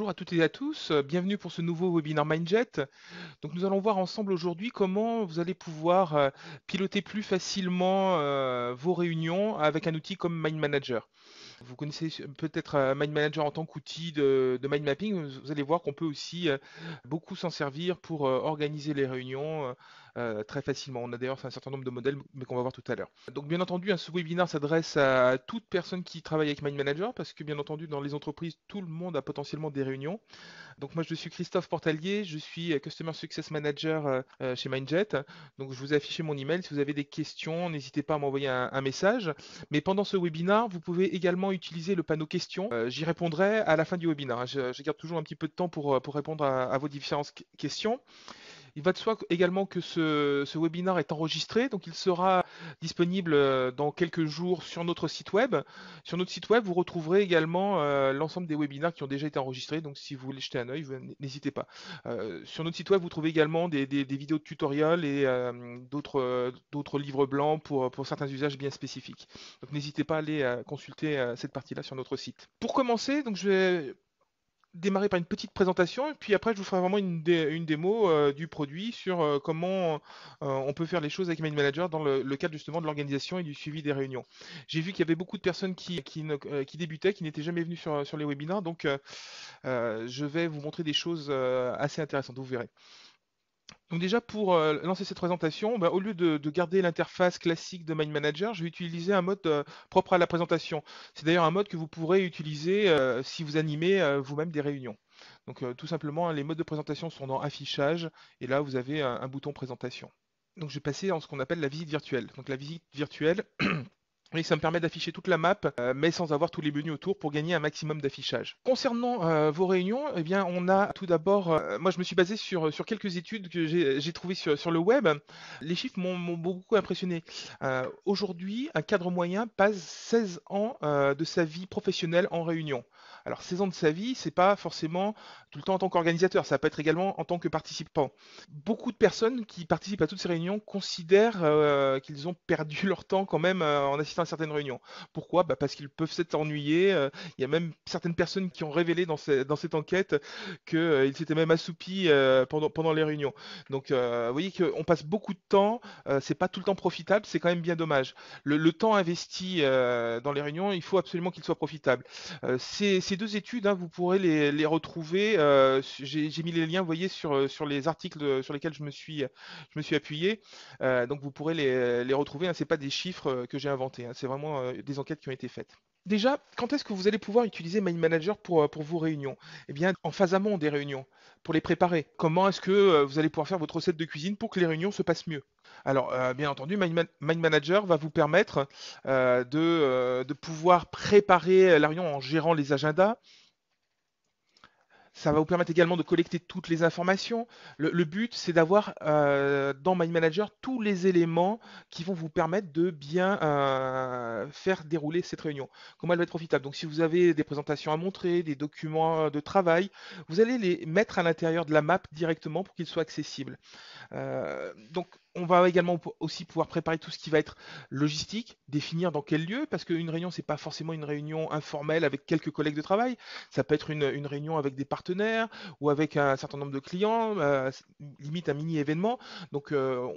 Bonjour à toutes et à tous, bienvenue pour ce nouveau webinaire Mindjet. Donc nous allons voir ensemble aujourd'hui comment vous allez pouvoir piloter plus facilement vos réunions avec un outil comme Mind Manager. Vous connaissez peut-être Mind Manager en tant qu'outil de mind mapping. Vous allez voir qu'on peut aussi beaucoup s'en servir pour organiser les réunions très facilement. On a d'ailleurs fait un certain nombre de modèles, mais qu'on va voir tout à l'heure. Donc bien entendu, ce webinaire s'adresse à toute personne qui travaille avec Mind Manager, parce que bien entendu, dans les entreprises, tout le monde a potentiellement des réunions. Donc moi je suis Christophe Portalier, je suis Customer Success Manager chez Mindjet. Donc je vous ai affiché mon email. Si vous avez des questions, n'hésitez pas à m'envoyer un message. Mais pendant ce webinaire, vous pouvez également utiliser le panneau questions. J'y répondrai à la fin du webinaire. Je garde toujours un petit peu de temps pour répondre à vos différentes questions. Il va de soi également que ce webinaire est enregistré, donc il sera disponible dans quelques jours sur notre site web. Sur notre site web, vous retrouverez également l'ensemble des webinaires qui ont déjà été enregistrés, donc si vous voulez jeter un œil, n'hésitez pas. Sur notre site web, vous trouvez également des vidéos de tutoriels et d'autres livres blancs pour certains usages bien spécifiques. Donc n'hésitez pas à aller consulter cette partie-là sur notre site. Pour commencer, donc je vais démarrer par une petite présentation et puis après je vous ferai vraiment une démo du produit sur comment on peut faire les choses avec Mind Manager dans le cadre justement de l'organisation et du suivi des réunions. J'ai vu qu'il y avait beaucoup de personnes qui débutaient, qui n'étaient jamais venues sur les webinaires, donc je vais vous montrer des choses assez intéressantes, vous verrez. Donc déjà pour lancer cette présentation, au lieu de garder l'interface classique de Mind Manager, je vais utiliser un mode propre à la présentation. C'est d'ailleurs un mode que vous pourrez utiliser si vous animez vous-même des réunions. Donc tout simplement, les modes de présentation sont dans Affichage et là vous avez un bouton Présentation. Donc je vais passer en ce qu'on appelle la visite virtuelle. Donc la visite virtuelle, oui, ça me permet d'afficher toute la map, mais sans avoir tous les menus autour pour gagner un maximum d'affichage. Concernant vos réunions, eh bien, on a tout d'abord, moi je me suis basé sur quelques études que j'ai trouvées sur le web. Les chiffres m'ont beaucoup impressionné. Aujourd'hui, un cadre moyen passe 16 ans de sa vie professionnelle en réunion. Alors 16 ans de sa vie, c'est pas forcément tout le temps en tant qu'organisateur, ça peut être également en tant que participant. Beaucoup de personnes qui participent à toutes ces réunions considèrent qu'ils ont perdu leur temps quand même en assistant à certaines réunions. Pourquoi? Parce qu'ils peuvent s'être ennuyés. Il y a même certaines personnes qui ont révélé dans cette enquête qu'ils s'étaient même assoupis pendant les réunions. Donc vous voyez qu'on passe beaucoup de temps, c'est pas tout le temps profitable, c'est quand même bien dommage. Le temps investi dans les réunions, il faut absolument qu'il soit profitable. Ces deux études, hein, vous pourrez les retrouver. J'ai mis les liens, vous voyez, sur les articles sur lesquels je me suis appuyé. Donc vous pourrez les retrouver. Hein, c'est pas des chiffres que j'ai inventés. Hein, c'est vraiment des enquêtes qui ont été faites. Déjà, quand est-ce que vous allez pouvoir utiliser Mind Manager pour vos réunions? Eh bien, en phase amont des réunions, pour les préparer. Comment est-ce que vous allez pouvoir faire votre recette de cuisine pour que les réunions se passent mieux? Alors, bien entendu, Mind Manager va vous permettre de pouvoir préparer la réunion en gérant les agendas. Ça va vous permettre également de collecter toutes les informations. Le but, c'est d'avoir dans Mind Manager tous les éléments qui vont vous permettre de bien faire dérouler cette réunion. Comment elle va être profitable. Donc, si vous avez des présentations à montrer, des documents de travail, vous allez les mettre à l'intérieur de la map directement pour qu'ils soient accessibles. Donc, on va également aussi pouvoir préparer tout ce qui va être logistique, définir dans quel lieu, parce qu'une réunion, c'est pas forcément une réunion informelle avec quelques collègues de travail. Ça peut être une réunion avec des partenaires ou avec un certain nombre de clients, limite un mini-événement. Donc,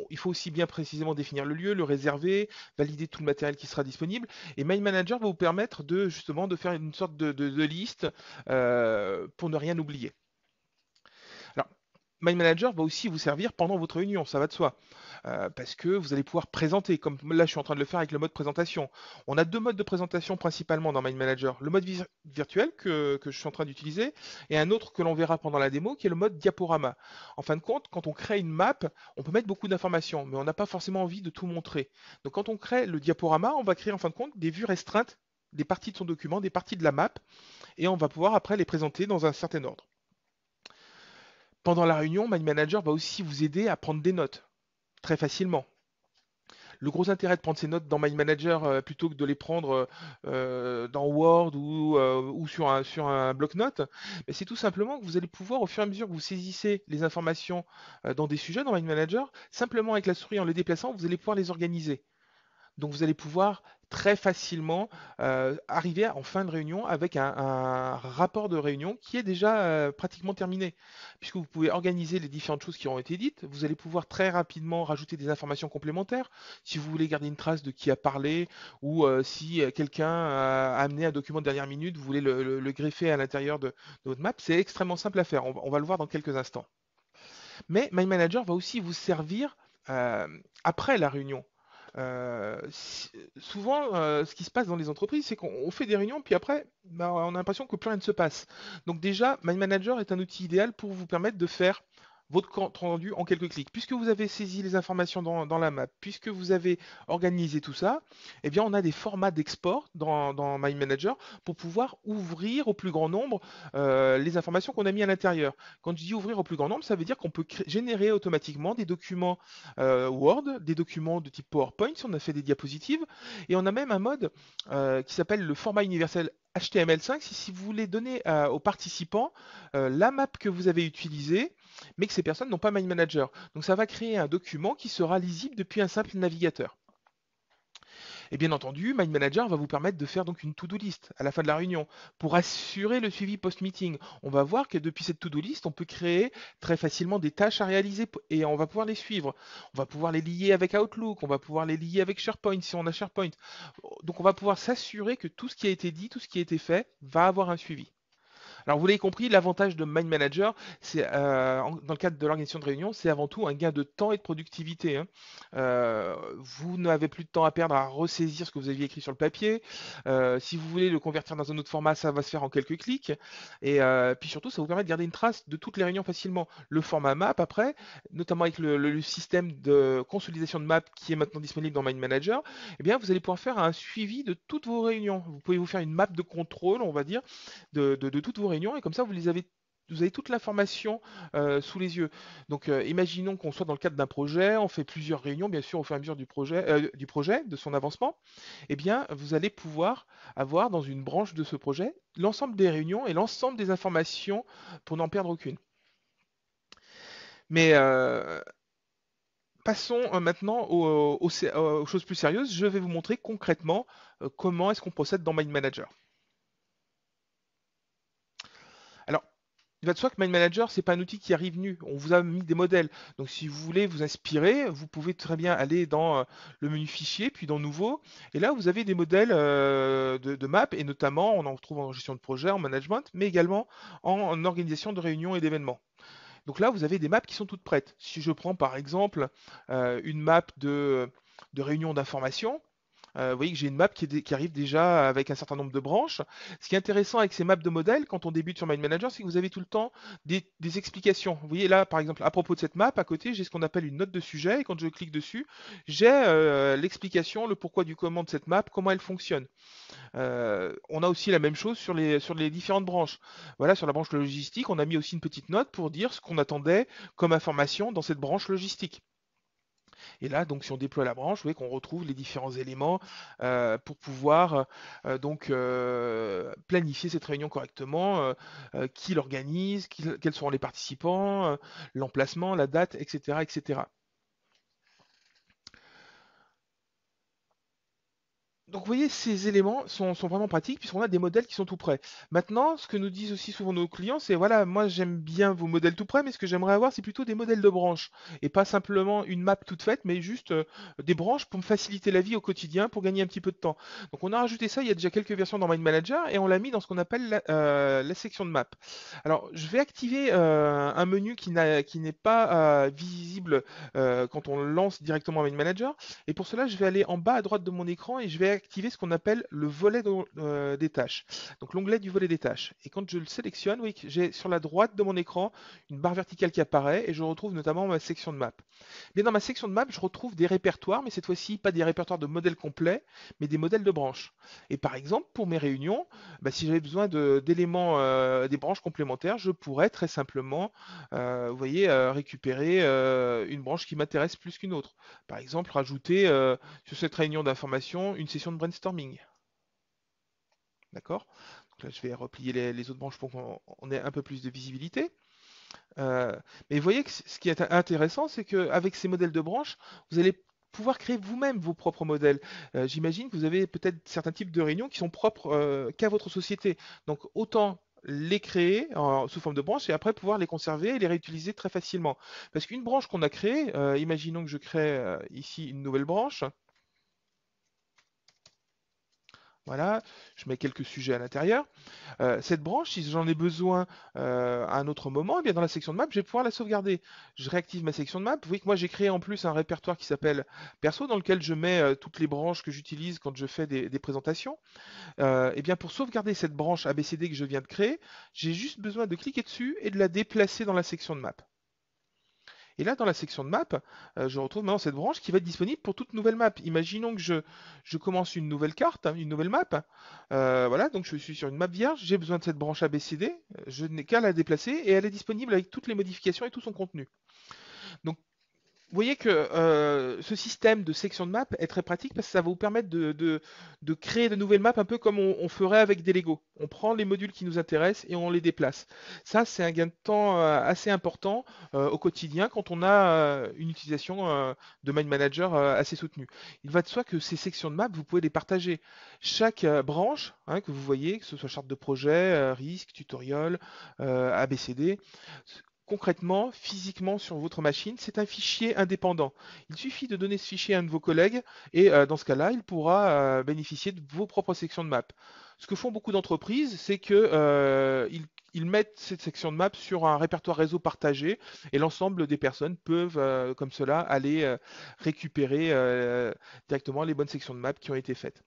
il faut aussi bien précisément définir le lieu, le réserver, valider tout le matériel qui sera disponible. Et Mind Manager va vous permettre de justement de faire une sorte de liste pour ne rien oublier. Alors, Mind Manager va aussi vous servir pendant votre réunion, ça va de soi, parce que vous allez pouvoir présenter, comme là je suis en train de le faire avec le mode présentation. On a deux modes de présentation principalement dans Mind Manager, le mode virtuel que je suis en train d'utiliser, et un autre que l'on verra pendant la démo, qui est le mode diaporama. En fin de compte, quand on crée une map, on peut mettre beaucoup d'informations, mais on n'a pas forcément envie de tout montrer. Donc quand on crée le diaporama, on va créer en fin de compte des vues restreintes des parties de son document, des parties de la map, et on va pouvoir après les présenter dans un certain ordre. Pendant la réunion, Mind Manager va aussi vous aider à prendre des notes très facilement. Le gros intérêt de prendre ces notes dans Mind Manager plutôt que de les prendre dans Word ou sur un bloc-notes, c'est tout simplement que vous allez pouvoir, au fur et à mesure que vous saisissez les informations dans des sujets dans Mind Manager, simplement avec la souris en les déplaçant, vous allez pouvoir les organiser. Donc vous allez pouvoir très facilement arriver en fin de réunion avec un rapport de réunion qui est déjà pratiquement terminé, puisque vous pouvez organiser les différentes choses qui ont été dites. Vous allez pouvoir très rapidement rajouter des informations complémentaires, si vous voulez garder une trace de qui a parlé, ou si quelqu'un a amené un document de dernière minute, vous voulez le greffer à l'intérieur de votre map. C'est extrêmement simple à faire. On va le voir dans quelques instants. Mais My Manager va aussi vous servir euh, après la réunion. Souvent, ce qui se passe dans les entreprises, c'est qu'on fait des réunions, puis après, bah, on a l'impression que plus rien ne se passe. Donc déjà, My Manager est un outil idéal pour vous permettre de faire votre compte rendu en quelques clics. Puisque vous avez saisi les informations dans la map, puisque vous avez organisé tout ça, eh bien, on a des formats d'export dans My Manager pour pouvoir ouvrir au plus grand nombre les informations qu'on a mis à l'intérieur. Quand je dis ouvrir au plus grand nombre, ça veut dire qu'on peut générer automatiquement des documents Word, des documents de type PowerPoint si on a fait des diapositives, et on a même un mode qui s'appelle le format universel HTML5 si vous voulez donner aux participants la map que vous avez utilisée, mais que ces personnes n'ont pas My Manager. Donc ça va créer un document qui sera lisible depuis un simple navigateur. Et bien entendu, Mind Manager va vous permettre de faire donc une to-do list à la fin de la réunion pour assurer le suivi post-meeting. On va voir que depuis cette to-do list, on peut créer très facilement des tâches à réaliser et on va pouvoir les suivre. On va pouvoir les lier avec Outlook, on va pouvoir les lier avec SharePoint si on a SharePoint. Donc on va pouvoir s'assurer que tout ce qui a été dit, tout ce qui a été fait va avoir un suivi. Alors vous l'avez compris, l'avantage de Mind Manager, c'est dans le cadre de l'organisation de réunion, c'est avant tout un gain de temps et de productivité, hein. Vous n'avez plus de temps à perdre à ressaisir ce que vous aviez écrit sur le papier. Si vous voulez le convertir dans un autre format, ça va se faire en quelques clics. Et puis surtout, ça vous permet de garder une trace de toutes les réunions facilement. Le format map, après, notamment avec le système de consolidation de map qui est maintenant disponible dans Mind Manager, eh bien, vous allez pouvoir faire un suivi de toutes vos réunions. Vous pouvez vous faire une map de contrôle, on va dire, de toutes vos réunions et comme ça vous avez toute l'information sous les yeux. Donc imaginons qu'on soit dans le cadre d'un projet, on fait plusieurs réunions, bien sûr au fur et à mesure du projet, de son avancement, eh bien vous allez pouvoir avoir dans une branche de ce projet l'ensemble des réunions et l'ensemble des informations pour n'en perdre aucune. Mais passons maintenant aux choses plus sérieuses. Je vais vous montrer concrètement comment est-ce qu'on procède dans Mind Manager. Alors, il va de soi que Mind Manager, c'est pas un outil qui arrive nu. On vous a mis des modèles. Donc, si vous voulez vous inspirer, vous pouvez très bien aller dans le menu fichier, puis dans Nouveau. Et là, vous avez des modèles de maps, et notamment, on en retrouve en gestion de projet, en management, mais également en organisation de réunions et d'événements. Donc là, vous avez des maps qui sont toutes prêtes. Si je prends par exemple une map de réunion d'information, vous voyez que j'ai une map qui arrive déjà avec un certain nombre de branches. Ce qui est intéressant avec ces maps de modèles, quand on débute sur Mind Manager, c'est que vous avez tout le temps des explications. Vous voyez là, par exemple, à propos de cette map, à côté, j'ai ce qu'on appelle une note de sujet, et quand je clique dessus, j'ai l'explication, le pourquoi du comment de cette map, comment elle fonctionne. On a aussi la même chose sur les différentes branches. Voilà, sur la branche logistique, on a mis aussi une petite note pour dire ce qu'on attendait comme information dans cette branche logistique. Et là, donc, si on déploie la branche, vous voyez qu'on retrouve les différents éléments pour pouvoir donc planifier cette réunion correctement, qui l'organise, quels seront les participants, l'emplacement, la date, etc., etc. Donc vous voyez, ces éléments sont vraiment pratiques puisqu'on a des modèles qui sont tout prêts. Maintenant, ce que nous disent aussi souvent nos clients, c'est voilà, moi j'aime bien vos modèles tout prêts, mais ce que j'aimerais avoir, c'est plutôt des modèles de branches et pas simplement une map toute faite, mais juste des branches pour me faciliter la vie au quotidien, pour gagner un petit peu de temps. Donc on a rajouté ça, il y a déjà quelques versions dans Mind Manager et on l'a mis dans ce qu'on appelle la section de map. Alors je vais activer un menu qui n'est pas visible quand on lance directement Mind Manager. Et pour cela, je vais aller en bas à droite de mon écran et je vais activer ce qu'on appelle le volet des tâches. Donc l'onglet du volet des tâches. Et quand je le sélectionne, oui, j'ai sur la droite de mon écran une barre verticale qui apparaît et je retrouve notamment ma section de map. Mais dans ma section de map, je retrouve des répertoires, mais cette fois-ci pas des répertoires de modèles complets, mais des modèles de branches. Et par exemple, pour mes réunions, bah, si j'avais besoin d'éléments des branches complémentaires, je pourrais très simplement, vous voyez, récupérer une branche qui m'intéresse plus qu'une autre. Par exemple, rajouter sur cette réunion d'information une session de brainstorming. D'accord? Donc là, je vais replier les autres branches pour qu'on ait un peu plus de visibilité. Mais vous voyez que ce qui est intéressant, c'est qu'avec ces modèles de branches, vous allez pouvoir créer vous-même vos propres modèles. J'imagine que vous avez peut-être certains types de réunions qui sont propres qu'à votre société. Donc autant les créer sous forme de branches et après pouvoir les conserver et les réutiliser très facilement. Parce qu'une branche qu'on a créée, imaginons que je crée ici une nouvelle branche. Voilà, je mets quelques sujets à l'intérieur. Cette branche, si j'en ai besoin à un autre moment, eh bien dans la section de map, je vais pouvoir la sauvegarder. Je réactive ma section de map. Vous voyez que moi j'ai créé en plus un répertoire qui s'appelle perso dans lequel je mets toutes les branches que j'utilise quand je fais des présentations. Et bien pour sauvegarder cette branche ABCD que je viens de créer, j'ai juste besoin de cliquer dessus et de la déplacer dans la section de map. Et là, dans la section de map, je retrouve maintenant cette branche qui va être disponible pour toute nouvelle map. Imaginons que je commence une nouvelle carte, hein, une nouvelle map. Voilà, donc je suis sur une map vierge, j'ai besoin de cette branche ABCD, je n'ai qu'à la déplacer et elle est disponible avec toutes les modifications et tout son contenu. Donc vous voyez que ce système de section de map est très pratique parce que ça va vous permettre de créer de nouvelles maps un peu comme on ferait avec des Lego. On prend les modules qui nous intéressent et on les déplace. Ça, c'est un gain de temps assez important au quotidien quand on a une utilisation de Mind Manager assez soutenue. Il va de soi que ces sections de map, vous pouvez les partager. Chaque branche hein, que vous voyez, que ce soit charte de projet, risque, tutoriel, ABCD, concrètement, physiquement sur votre machine, c'est un fichier indépendant. Il suffit de donner ce fichier à un de vos collègues et dans ce cas-là, il pourra bénéficier de vos propres sections de map. Ce que font beaucoup d'entreprises, c'est que ils mettent cette section de map sur un répertoire réseau partagé et l'ensemble des personnes peuvent, comme cela, aller récupérer directement les bonnes sections de map qui ont été faites.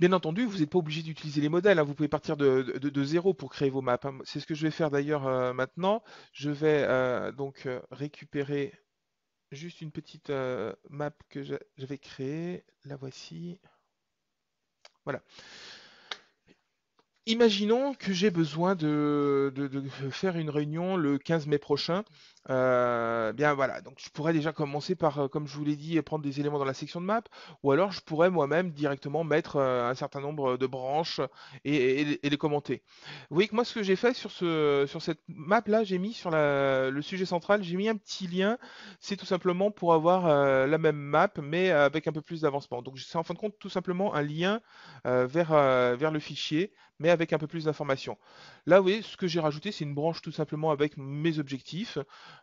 Bien entendu, vous n'êtes pas obligé d'utiliser les modèles, hein, vous pouvez partir de zéro pour créer vos maps, hein. C'est ce que je vais faire d'ailleurs maintenant. Je vais donc récupérer juste une petite map que j'avais créée. La voici. Voilà. Imaginons que j'ai besoin de faire une réunion le 15 mai prochain. Bien voilà, donc je pourrais déjà commencer par, comme je vous l'ai dit, prendre des éléments dans la section de map, ou alors je pourrais moi-même directement mettre un certain nombre de branches et les commenter. Vous voyez que moi ce que j'ai fait sur cette map là, j'ai mis sur le sujet central, j'ai mis un petit lien, c'est tout simplement pour avoir la même map, mais avec un peu plus d'avancement. Donc c'est en fin de compte tout simplement un lien vers le fichier mais avec un peu plus d'informations. Là, vous voyez, ce que j'ai rajouté, c'est une branche tout simplement avec mes objectifs.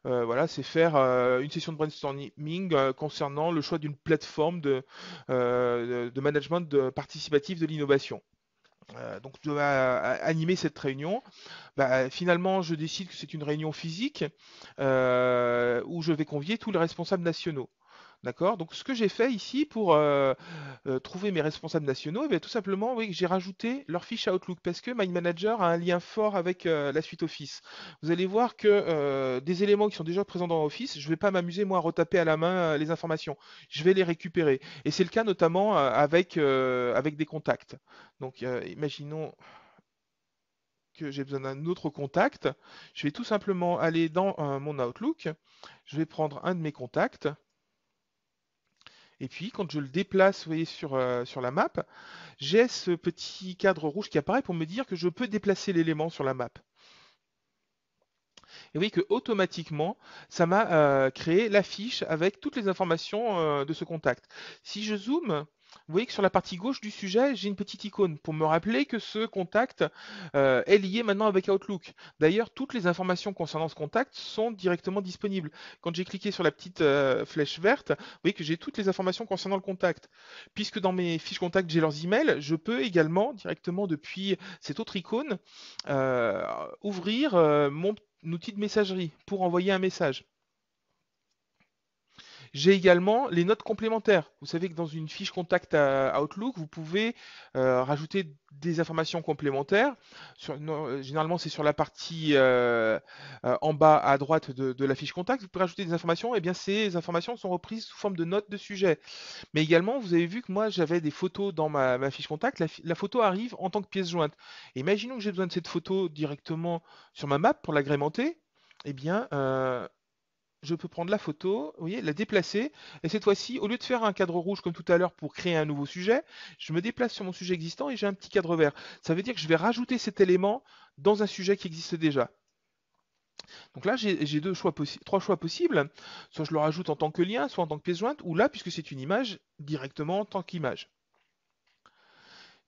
Voilà, c'est faire une session de brainstorming concernant le choix d'une plateforme de management participatif de l'innovation. Donc, je dois animer cette réunion. Bah, finalement, je décide que c'est une réunion physique où je vais convier tous les responsables nationaux. D'accord? Donc, ce que j'ai fait ici pour trouver mes responsables nationaux, eh bien, tout simplement, oui, j'ai rajouté leur fiche Outlook parce que Mind Manager a un lien fort avec la suite Office. Vous allez voir que des éléments qui sont déjà présents dans Office, je ne vais pas m'amuser moi à retaper à la main les informations. Je vais les récupérer. Et c'est le cas notamment avec des contacts. Donc, imaginons que j'ai besoin d'un autre contact. Je vais tout simplement aller dans mon Outlook. Je vais prendre un de mes contacts. Et puis, quand je le déplace, vous voyez, sur la map, j'ai ce petit cadre rouge qui apparaît pour me dire que je peux déplacer l'élément sur la map. Et vous voyez que automatiquement, ça m'a créé la fiche avec toutes les informations de ce contact. Si je zoome, vous voyez que sur la partie gauche du sujet, j'ai une petite icône pour me rappeler que ce contact est lié maintenant avec Outlook. D'ailleurs, toutes les informations concernant ce contact sont directement disponibles. Quand j'ai cliqué sur la petite flèche verte, vous voyez que j'ai toutes les informations concernant le contact. Puisque dans mes fiches contacts, j'ai leurs emails, je peux également directement depuis cette autre icône ouvrir mon outil de messagerie pour envoyer un message. J'ai également les notes complémentaires. Vous savez que dans une fiche contact à Outlook, vous pouvez rajouter des informations complémentaires. Généralement, c'est sur la partie en bas à droite de la fiche contact. Vous pouvez rajouter des informations. Et bien, ces informations sont reprises sous forme de notes de sujet. Mais également, vous avez vu que moi, j'avais des photos dans ma fiche contact. La photo arrive en tant que pièce jointe. Et imaginons que j'ai besoin de cette photo directement sur ma map pour l'agrémenter. Eh bien, je peux prendre la photo, vous voyez, la déplacer, et cette fois-ci, au lieu de faire un cadre rouge comme tout à l'heure pour créer un nouveau sujet, je me déplace sur mon sujet existant et j'ai un petit cadre vert. Ça veut dire que je vais rajouter cet élément dans un sujet qui existe déjà. Donc là, j'ai trois choix possibles. Soit je le rajoute en tant que lien, soit en tant que pièce jointe, ou là, puisque c'est une image, directement en tant qu'image.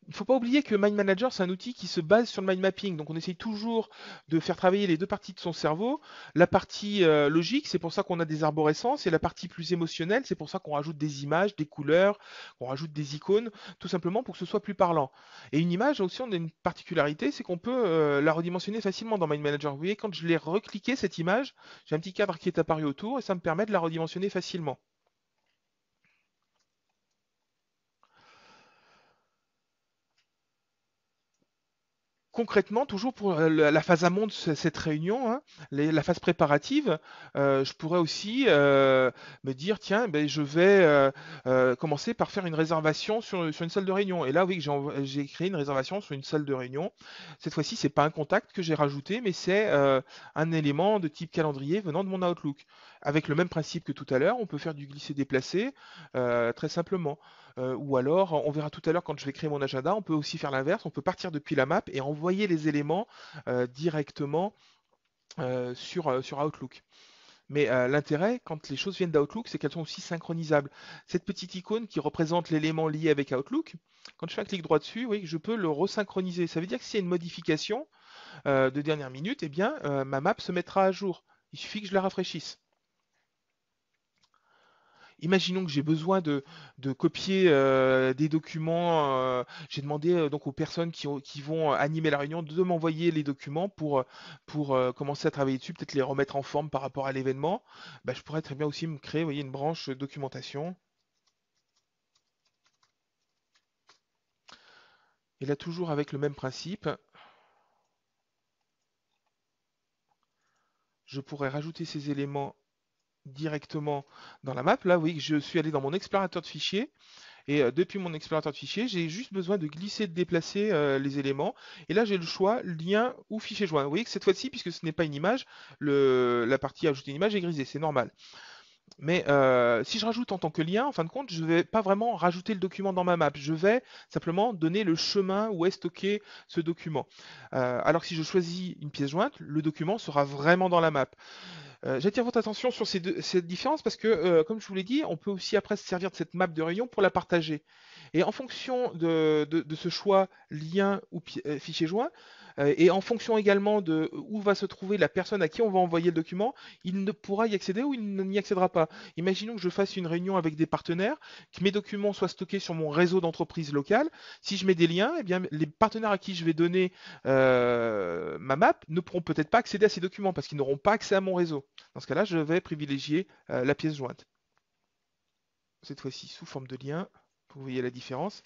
Il ne faut pas oublier que Mind Manager, c'est un outil qui se base sur le mind mapping. Donc, on essaye toujours de faire travailler les deux parties de son cerveau. La partie logique, c'est pour ça qu'on a des arborescences, et la partie plus émotionnelle, c'est pour ça qu'on rajoute des images, des couleurs, qu'on rajoute des icônes, tout simplement pour que ce soit plus parlant. Et une image, aussi, on a une particularité, c'est qu'on peut la redimensionner facilement dans Mind Manager. Vous voyez, quand je l'ai recliqué, cette image, j'ai un petit cadre qui est apparu autour, et ça me permet de la redimensionner facilement. Concrètement, toujours pour la phase amont de cette réunion, hein, la phase préparative, je pourrais aussi me dire, tiens, ben, je vais commencer par faire une réservation sur une salle de réunion. Et là, oui, j'ai créé une réservation sur une salle de réunion. Cette fois-ci, c'est pas un contact que j'ai rajouté, mais c'est un élément de type calendrier venant de mon Outlook. Avec le même principe que tout à l'heure, on peut faire du glisser-déplacer très simplement. Ou alors, on verra tout à l'heure quand je vais créer mon agenda, on peut aussi faire l'inverse, on peut partir depuis la map et envoyer les éléments directement sur Outlook. Mais l'intérêt, quand les choses viennent d'Outlook, c'est qu'elles sont aussi synchronisables. Cette petite icône qui représente l'élément lié avec Outlook, quand je fais un clic droit dessus, oui, je peux le resynchroniser. Ça veut dire que s'il y a une modification de dernière minute, eh bien, ma map se mettra à jour. Il suffit que je la rafraîchisse. Imaginons que j'ai besoin de copier des documents. J'ai demandé donc aux personnes qui vont animer la réunion de m'envoyer les documents pour commencer à travailler dessus, peut-être les remettre en forme par rapport à l'événement. Bah, je pourrais très bien aussi me créer, vous voyez, une branche documentation. Et là, toujours avec le même principe, je pourrais rajouter ces éléments directement dans la map. Là, oui, je suis allé dans mon explorateur de fichiers. Et depuis mon explorateur de fichiers, j'ai juste besoin de glisser, de déplacer les éléments. Et là, j'ai le choix lien ou fichier joint. Vous voyez que cette fois-ci, puisque ce n'est pas une image, la partie ajouter une image est grisée, c'est normal. Mais si je rajoute en tant que lien, en fin de compte, je ne vais pas vraiment rajouter le document dans ma map. Je vais simplement donner le chemin où est stocké ce document. Alors que si je choisis une pièce jointe, le document sera vraiment dans la map. J'attire votre attention sur cette différence parce que, comme je vous l'ai dit, on peut aussi après se servir de cette map de réunion pour la partager. Et en fonction de ce choix lien ou fichier joint, et en fonction également de où va se trouver la personne à qui on va envoyer le document, il ne pourra y accéder ou il n'y accédera pas. Imaginons que je fasse une réunion avec des partenaires, que mes documents soient stockés sur mon réseau d'entreprise locale. Si je mets des liens, eh bien, les partenaires à qui je vais donner ma map ne pourront peut-être pas accéder à ces documents parce qu'ils n'auront pas accès à mon réseau. Dans ce cas-là, je vais privilégier la pièce jointe. Cette fois-ci sous forme de lien. Vous voyez la différence.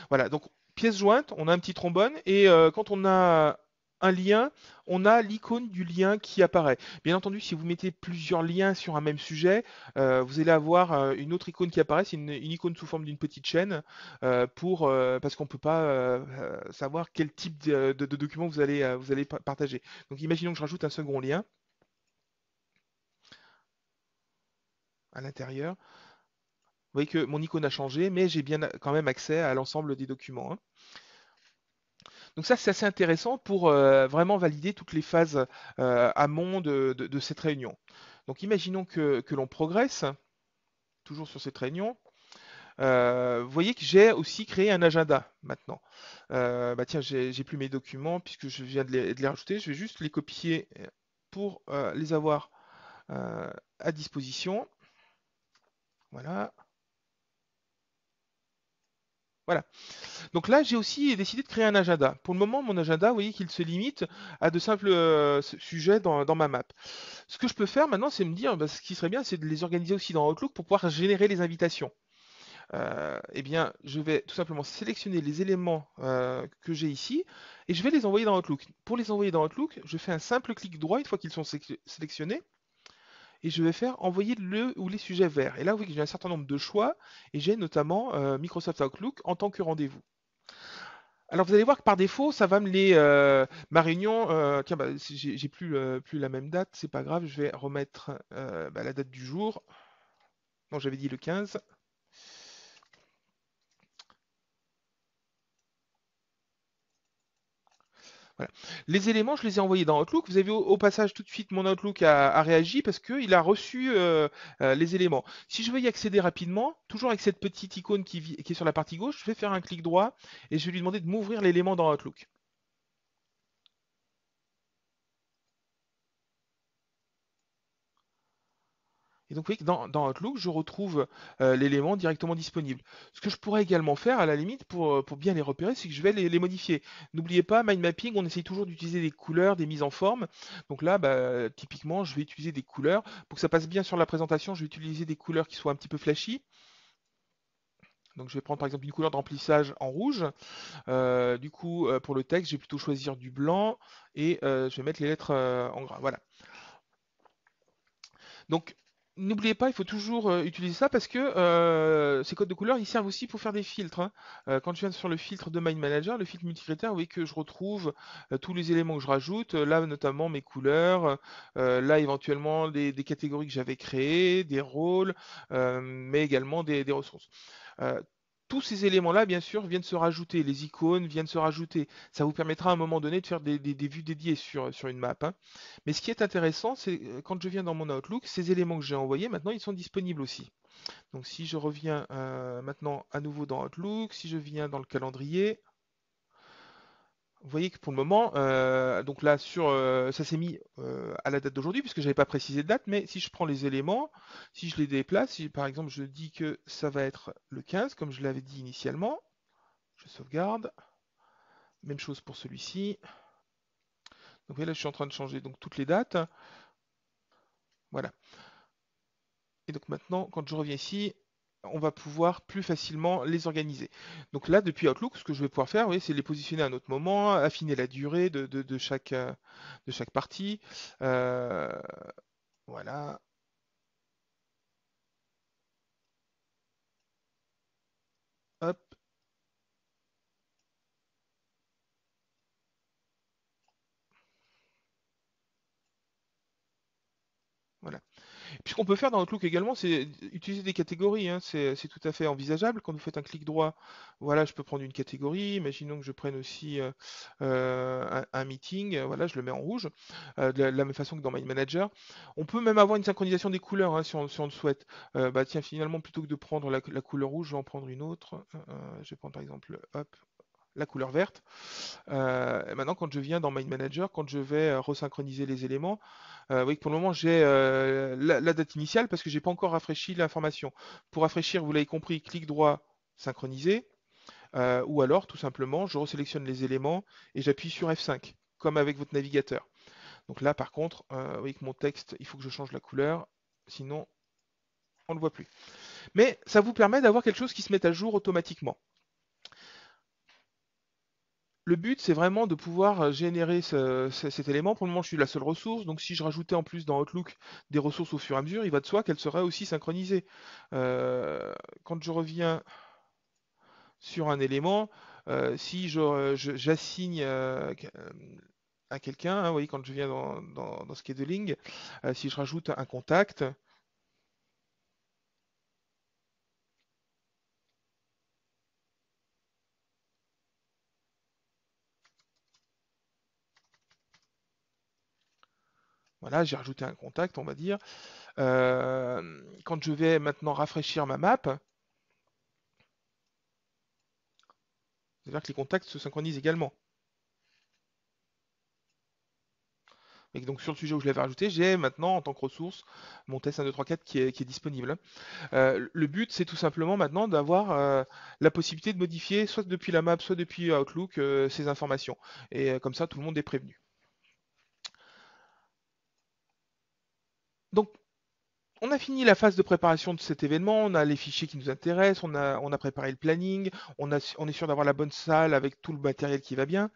Voilà, donc pièce jointe, on a un petit trombone et quand on a un lien, on a l'icône du lien qui apparaît. Bien entendu, si vous mettez plusieurs liens sur un même sujet, vous allez avoir une autre icône qui apparaît, c'est une icône sous forme d'une petite chaîne parce qu'on ne peut pas savoir quel type de document vous allez partager. Donc imaginons que je rajoute un second lien à l'intérieur. Vous voyez que mon icône a changé, mais j'ai bien quand même accès à l'ensemble des documents, hein. Donc ça, c'est assez intéressant pour vraiment valider toutes les phases amont de cette réunion. Donc imaginons que l'on progresse, toujours sur cette réunion. Vous voyez que j'ai aussi créé un agenda maintenant. Bah tiens, j'ai plus mes documents puisque je viens de les rajouter. Je vais juste les copier pour les avoir à disposition. Voilà. Voilà. Donc là, j'ai aussi décidé de créer un agenda. Pour le moment, mon agenda, vous voyez qu'il se limite à de simples sujets dans ma map. Ce que je peux faire maintenant, c'est me dire, bah, ce qui serait bien, c'est de les organiser aussi dans Outlook pour pouvoir générer les invitations. Eh bien, je vais tout simplement sélectionner les éléments que j'ai ici et je vais les envoyer dans Outlook. Pour les envoyer dans Outlook, je fais un simple clic droit une fois qu'ils sont sélectionnés et je vais faire envoyer le ou les sujets verts. Et là, vous voyez que j'ai un certain nombre de choix et j'ai notamment Microsoft Outlook en tant que rendez-vous. Alors vous allez voir que par défaut, ça va me les ma réunion. Tiens, bah, si j'ai plus la même date, c'est pas grave, je vais remettre bah, la date du jour. Non, j'avais dit le 15. Voilà. Les éléments, je les ai envoyés dans Outlook. Vous avez au passage tout de suite mon Outlook a réagi parce qu'il a reçu les éléments. Si je veux y accéder rapidement, toujours avec cette petite icône qui est sur la partie gauche, je vais faire un clic droit et je vais lui demander de m'ouvrir l'élément dans Outlook. Et donc, vous voyez que dans Outlook, je retrouve l'élément directement disponible. Ce que je pourrais également faire, à la limite, pour bien les repérer, c'est que je vais les modifier. N'oubliez pas, mind mapping, on essaye toujours d'utiliser des couleurs, des mises en forme. Donc là, bah, typiquement, je vais utiliser des couleurs. Pour que ça passe bien sur la présentation, je vais utiliser des couleurs qui soient un petit peu flashy. Donc je vais prendre par exemple une couleur de remplissage en rouge. Du coup, pour le texte, je vais plutôt choisir du blanc et je vais mettre les lettres en gras. Voilà. Donc, n'oubliez pas, il faut toujours utiliser ça parce que ces codes de couleurs, ils servent aussi pour faire des filtres, hein. Quand je viens sur le filtre de Mind Manager, le filtre multicritère, vous voyez que je retrouve tous les éléments que je rajoute, là notamment mes couleurs, là éventuellement des catégories que j'avais créées, des rôles, mais également des ressources. Euh, tous ces éléments-là, bien sûr, viennent se rajouter, les icônes viennent se rajouter. Ça vous permettra à un moment donné de faire des vues dédiées sur une map, hein. Mais ce qui est intéressant, c'est quand je viens dans mon Outlook, ces éléments que j'ai envoyés, maintenant, ils sont disponibles aussi. Donc si je reviens maintenant à nouveau dans Outlook, si je viens dans le calendrier, vous voyez que pour le moment, donc là, ça s'est mis à la date d'aujourd'hui, puisque je n'avais pas précisé de date, mais si je prends les éléments, si je les déplace, si par exemple je dis que ça va être le 15, comme je l'avais dit initialement, je sauvegarde, même chose pour celui-ci. Donc vous voyez, là, je suis en train de changer donc toutes les dates. Voilà. Et donc maintenant, quand je reviens ici, on va pouvoir plus facilement les organiser. Donc là, depuis Outlook, ce que je vais pouvoir faire, oui, c'est les positionner à un autre moment, affiner la durée de chaque partie. Euh, voilà. Hop. Voilà. Puis ce qu'on peut faire dans Outlook également, c'est utiliser des catégories, hein. C'est tout à fait envisageable. Quand vous faites un clic droit, voilà, je peux prendre une catégorie. Imaginons que je prenne aussi un meeting, voilà, je le mets en rouge, de la même façon que dans My Manager. On peut même avoir une synchronisation des couleurs, hein, si on le souhaite. Bah tiens, finalement, plutôt que de prendre la couleur rouge, je vais en prendre une autre. Je vais prendre par exemple, hop, la couleur verte. Maintenant, quand je viens dans My Manager, quand je vais resynchroniser les éléments, oui, pour le moment, j'ai la date initiale parce que j'ai pas encore rafraîchi l'information. Pour rafraîchir, vous l'avez compris, clic droit, synchroniser, ou alors tout simplement, je resélectionne les éléments et j'appuie sur F5, comme avec votre navigateur. Donc là, par contre, vous voyez que mon texte, il faut que je change la couleur, sinon on ne le voit plus. Mais ça vous permet d'avoir quelque chose qui se met à jour automatiquement. Le but, c'est vraiment de pouvoir générer cet élément. Pour le moment, je suis la seule ressource. Donc, si je rajoutais en plus dans Outlook des ressources au fur et à mesure, il va de soi qu'elles seraient aussi synchronisées. Euh, Quand je reviens sur un élément, si j'assigne à quelqu'un, hein, vous voyez, quand je viens dans scheduling, si je rajoute un contact, voilà, j'ai rajouté un contact, on va dire. Quand je vais maintenant rafraîchir ma map, c'est-à-dire que les contacts se synchronisent également. Et donc sur le sujet où je l'avais rajouté, j'ai maintenant en tant que ressource mon test 1, 2, 3, 4 qui est disponible. Le but, c'est tout simplement maintenant d'avoir la possibilité de modifier soit depuis la map, soit depuis Outlook ces informations. Et comme ça, tout le monde est prévenu. Donc, on a fini la phase de préparation de cet événement, on a les fichiers qui nous intéressent, on a préparé le planning, on est sûr d'avoir la bonne salle avec tout le matériel qui va bien.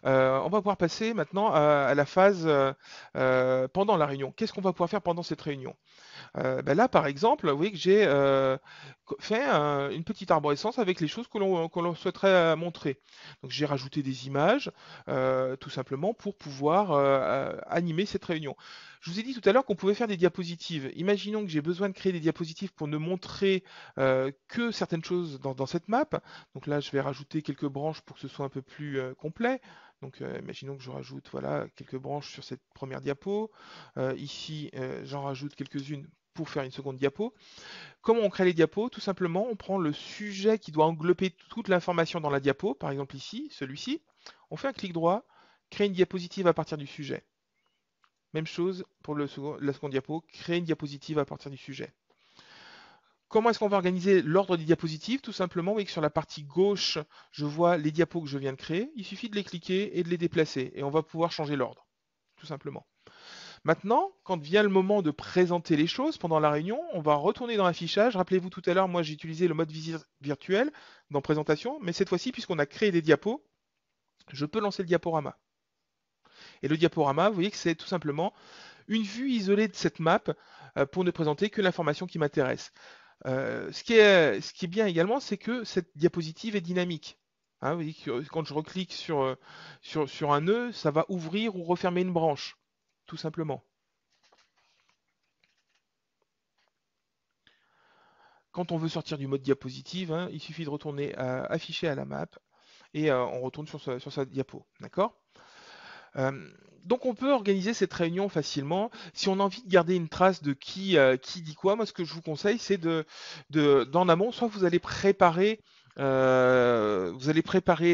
On va pouvoir passer maintenant à la phase pendant la réunion. Qu'est-ce qu'on va pouvoir faire pendant cette réunion? Ben là, par exemple, vous voyez que j'ai fait une petite arborescence avec les choses que l'on souhaiterait montrer. Donc j'ai rajouté des images, tout simplement pour pouvoir animer cette réunion. Je vous ai dit tout à l'heure qu'on pouvait faire des diapositives. Imaginons que j'ai besoin de créer des diapositives pour ne montrer que certaines choses dans cette map. Donc là, je vais rajouter quelques branches pour que ce soit un peu plus complet. Donc imaginons que je rajoute voilà, quelques branches sur cette première diapo. Ici, j'en rajoute quelques-unes pour faire une seconde diapo. Comment on crée les diapos? Tout simplement, on prend le sujet qui doit englober toute l'information dans la diapo, par exemple ici, celui-ci. On fait un clic droit, créer une diapositive à partir du sujet. Même chose pour la seconde diapo, créer une diapositive à partir du sujet. Comment est-ce qu'on va organiser l'ordre des diapositives? Tout simplement, vous voyez que sur la partie gauche, je vois les diapos que je viens de créer. Il suffit de les cliquer et de les déplacer. Et on va pouvoir changer l'ordre, tout simplement. Maintenant, quand vient le moment de présenter les choses pendant la réunion, on va retourner dans l'affichage. Rappelez-vous tout à l'heure, moi j'ai utilisé le mode visite virtuel dans présentation, mais cette fois-ci, puisqu'on a créé des diapos, je peux lancer le diaporama. Et le diaporama, vous voyez que c'est tout simplement une vue isolée de cette map pour ne présenter que l'information qui m'intéresse. Ce qui est bien également, c'est que cette diapositive est dynamique. Hein, vous voyez que quand je reclique sur un nœud, ça va ouvrir ou refermer une branche, tout simplement. Quand on veut sortir du mode diapositive, hein, il suffit de retourner à afficher à la map et on retourne sur sa diapo. D'accord? Euh, donc on peut organiser cette réunion facilement. Si on a envie de garder une trace de qui dit quoi, moi ce que je vous conseille, c'est d'en amont, soit vous allez préparer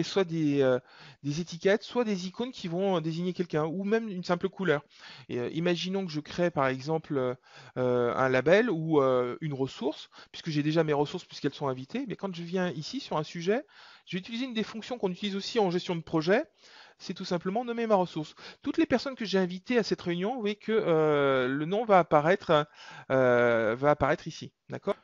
soit des étiquettes, soit des icônes qui vont désigner quelqu'un, ou même une simple couleur. Et, imaginons que je crée par exemple un label ou une ressource, puisque j'ai déjà mes ressources puisqu'elles sont invitées, mais quand je viens ici sur un sujet, je vais utiliser une des fonctions qu'on utilise aussi en gestion de projet, c'est tout simplement nommer ma ressource. Toutes les personnes que j'ai invitées à cette réunion, vous voyez que le nom va apparaître ici. D'accord?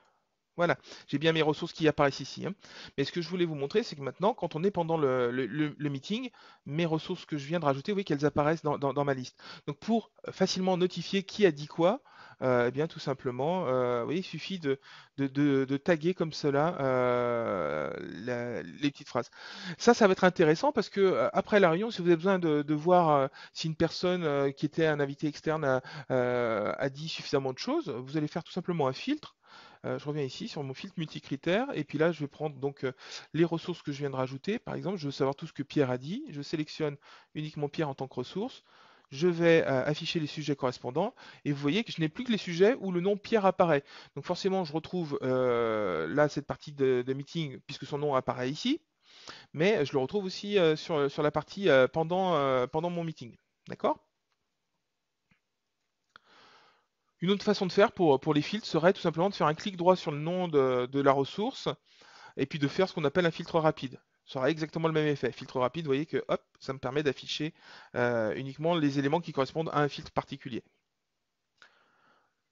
Voilà, j'ai bien mes ressources qui apparaissent ici, hein. Mais ce que je voulais vous montrer, c'est que maintenant, quand on est pendant le meeting, mes ressources que je viens de rajouter, vous voyez qu'elles apparaissent dans ma liste. Donc pour facilement notifier qui a dit quoi, eh bien tout simplement, vous voyez, il suffit de taguer comme cela les petites phrases. Ça va être intéressant parce que après la réunion, si vous avez besoin de voir si une personne qui était un invité externe a dit suffisamment de choses, vous allez faire tout simplement un filtre. Je reviens ici sur mon filtre multicritères et puis là je vais prendre donc les ressources que je viens de rajouter. Par exemple, je veux savoir tout ce que Pierre a dit. Je sélectionne uniquement Pierre en tant que ressource. Je vais afficher les sujets correspondants et vous voyez que je n'ai plus que les sujets où le nom Pierre apparaît. Donc forcément, je retrouve là cette partie de meeting puisque son nom apparaît ici, mais je le retrouve aussi sur la partie pendant mon meeting. D'accord? Une autre façon de faire pour les filtres serait tout simplement de faire un clic droit sur le nom de la ressource et puis de faire ce qu'on appelle un filtre rapide. Ça aura exactement le même effet. Filtre rapide, vous voyez que hop, ça me permet d'afficher uniquement les éléments qui correspondent à un filtre particulier.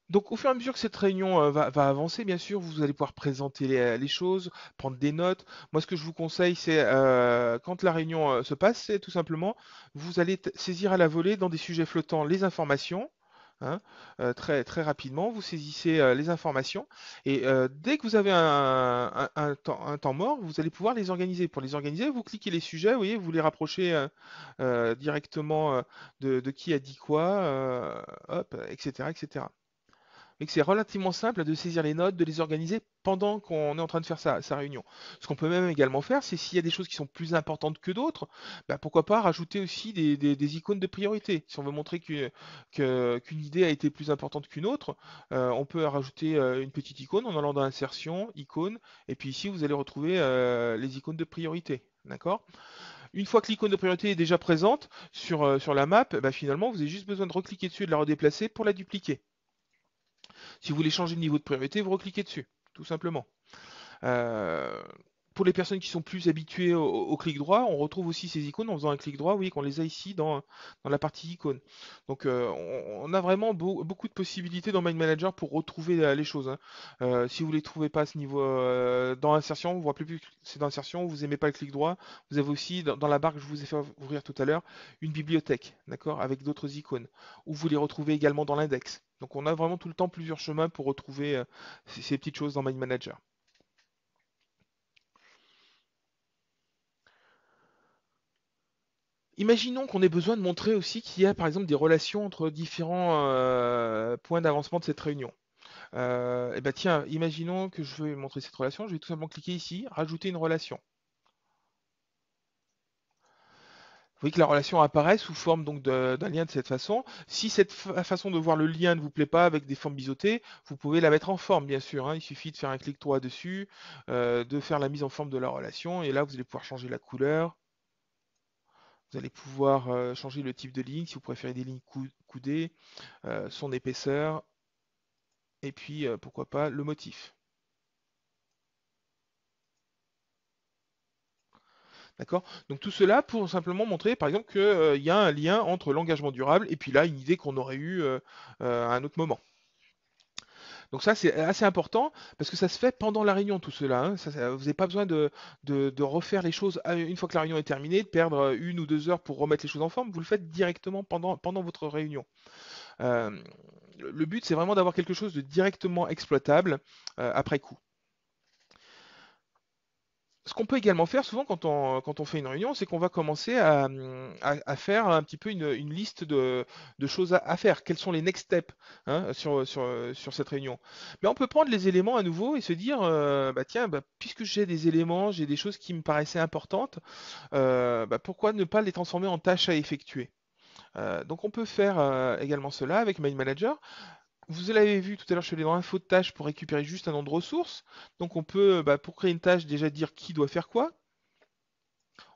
Donc au fur et à mesure que cette réunion va avancer, bien sûr, vous allez pouvoir présenter les choses, prendre des notes. Moi, ce que je vous conseille, c'est quand la réunion se passe, c'est tout simplement, vous allez saisir à la volée dans des sujets flottants les informations. Hein, très, très rapidement, vous saisissez les informations et dès que vous avez un temps mort, vous allez pouvoir les organiser. Pour les organiser, vous cliquez les sujets, vous voyez, vous les rapprochez directement de qui a dit quoi, hop, etc., etc. Mais que c'est relativement simple de saisir les notes, de les organiser pendant qu'on est en train de faire sa réunion. Ce qu'on peut même également faire, c'est s'il y a des choses qui sont plus importantes que d'autres, bah, pourquoi pas rajouter aussi des icônes de priorité. Si on veut montrer qu'une idée a été plus importante qu'une autre, on peut rajouter une petite icône en allant dans insertion, icône, et puis ici vous allez retrouver les icônes de priorité. D'accord? Une fois que l'icône de priorité est déjà présente sur la map, bah, finalement vous avez juste besoin de recliquer dessus et de la redéplacer pour la dupliquer. Si vous voulez changer de niveau de priorité, vous recliquez dessus, tout simplement. Euh, pour les personnes qui sont plus habituées au clic droit, on retrouve aussi ces icônes en faisant un clic droit. Vous voyez qu'on les a ici dans la partie icônes. Donc on a vraiment beaucoup de possibilités dans Mind Manager pour retrouver les choses, hein. Si vous ne les trouvez pas à ce niveau dans l'insertion, vous ne voyez plus que c'est dans l'insertion, vous n'aimez pas le clic droit, vous avez aussi dans la barre que je vous ai fait ouvrir tout à l'heure une bibliothèque, d'accord, avec d'autres icônes, où vous les retrouvez également dans l'index. Donc on a vraiment tout le temps plusieurs chemins pour retrouver ces petites choses dans Mind Manager. Imaginons qu'on ait besoin de montrer aussi qu'il y a par exemple des relations entre différents points d'avancement de cette réunion. Et ben tiens, imaginons que je veux montrer cette relation, je vais tout simplement cliquer ici, rajouter une relation. Vous voyez que la relation apparaît sous forme donc d'un lien de cette façon. Si cette façon de voir le lien ne vous plaît pas avec des formes biseautées, vous pouvez la mettre en forme, bien sûr, hein. Il suffit de faire un clic droit dessus, de faire la mise en forme de la relation, et là vous allez pouvoir changer la couleur. Vous allez pouvoir changer le type de ligne, si vous préférez des lignes coudées, son épaisseur, et puis pourquoi pas le motif. D'accord? Donc tout cela pour simplement montrer, par exemple, qu'il y a un lien entre l'engagement durable et puis là, une idée qu'on aurait eue à un autre moment. Donc ça, c'est assez important parce que ça se fait pendant la réunion, tout cela, hein. Vous n'avez pas besoin de refaire les choses une fois que la réunion est terminée, de perdre 1 ou 2 heures pour remettre les choses en forme. Vous le faites directement pendant votre réunion. Euh, le but, c'est vraiment d'avoir quelque chose de directement exploitable après coup. Ce qu'on peut également faire souvent quand on fait une réunion, c'est qu'on va commencer à faire un petit peu une liste de choses à faire. Quels sont les next steps, hein, sur cette réunion? Mais on peut prendre les éléments à nouveau et se dire, bah tiens, bah, puisque j'ai des éléments, j'ai des choses qui me paraissaient importantes, bah, pourquoi ne pas les transformer en tâches à effectuer? Donc on peut faire également cela avec Mind Manager. Vous l'avez vu tout à l'heure, je suis allé dans Info de tâches pour récupérer juste un nom de ressource. Donc on peut, bah, pour créer une tâche, déjà dire qui doit faire quoi.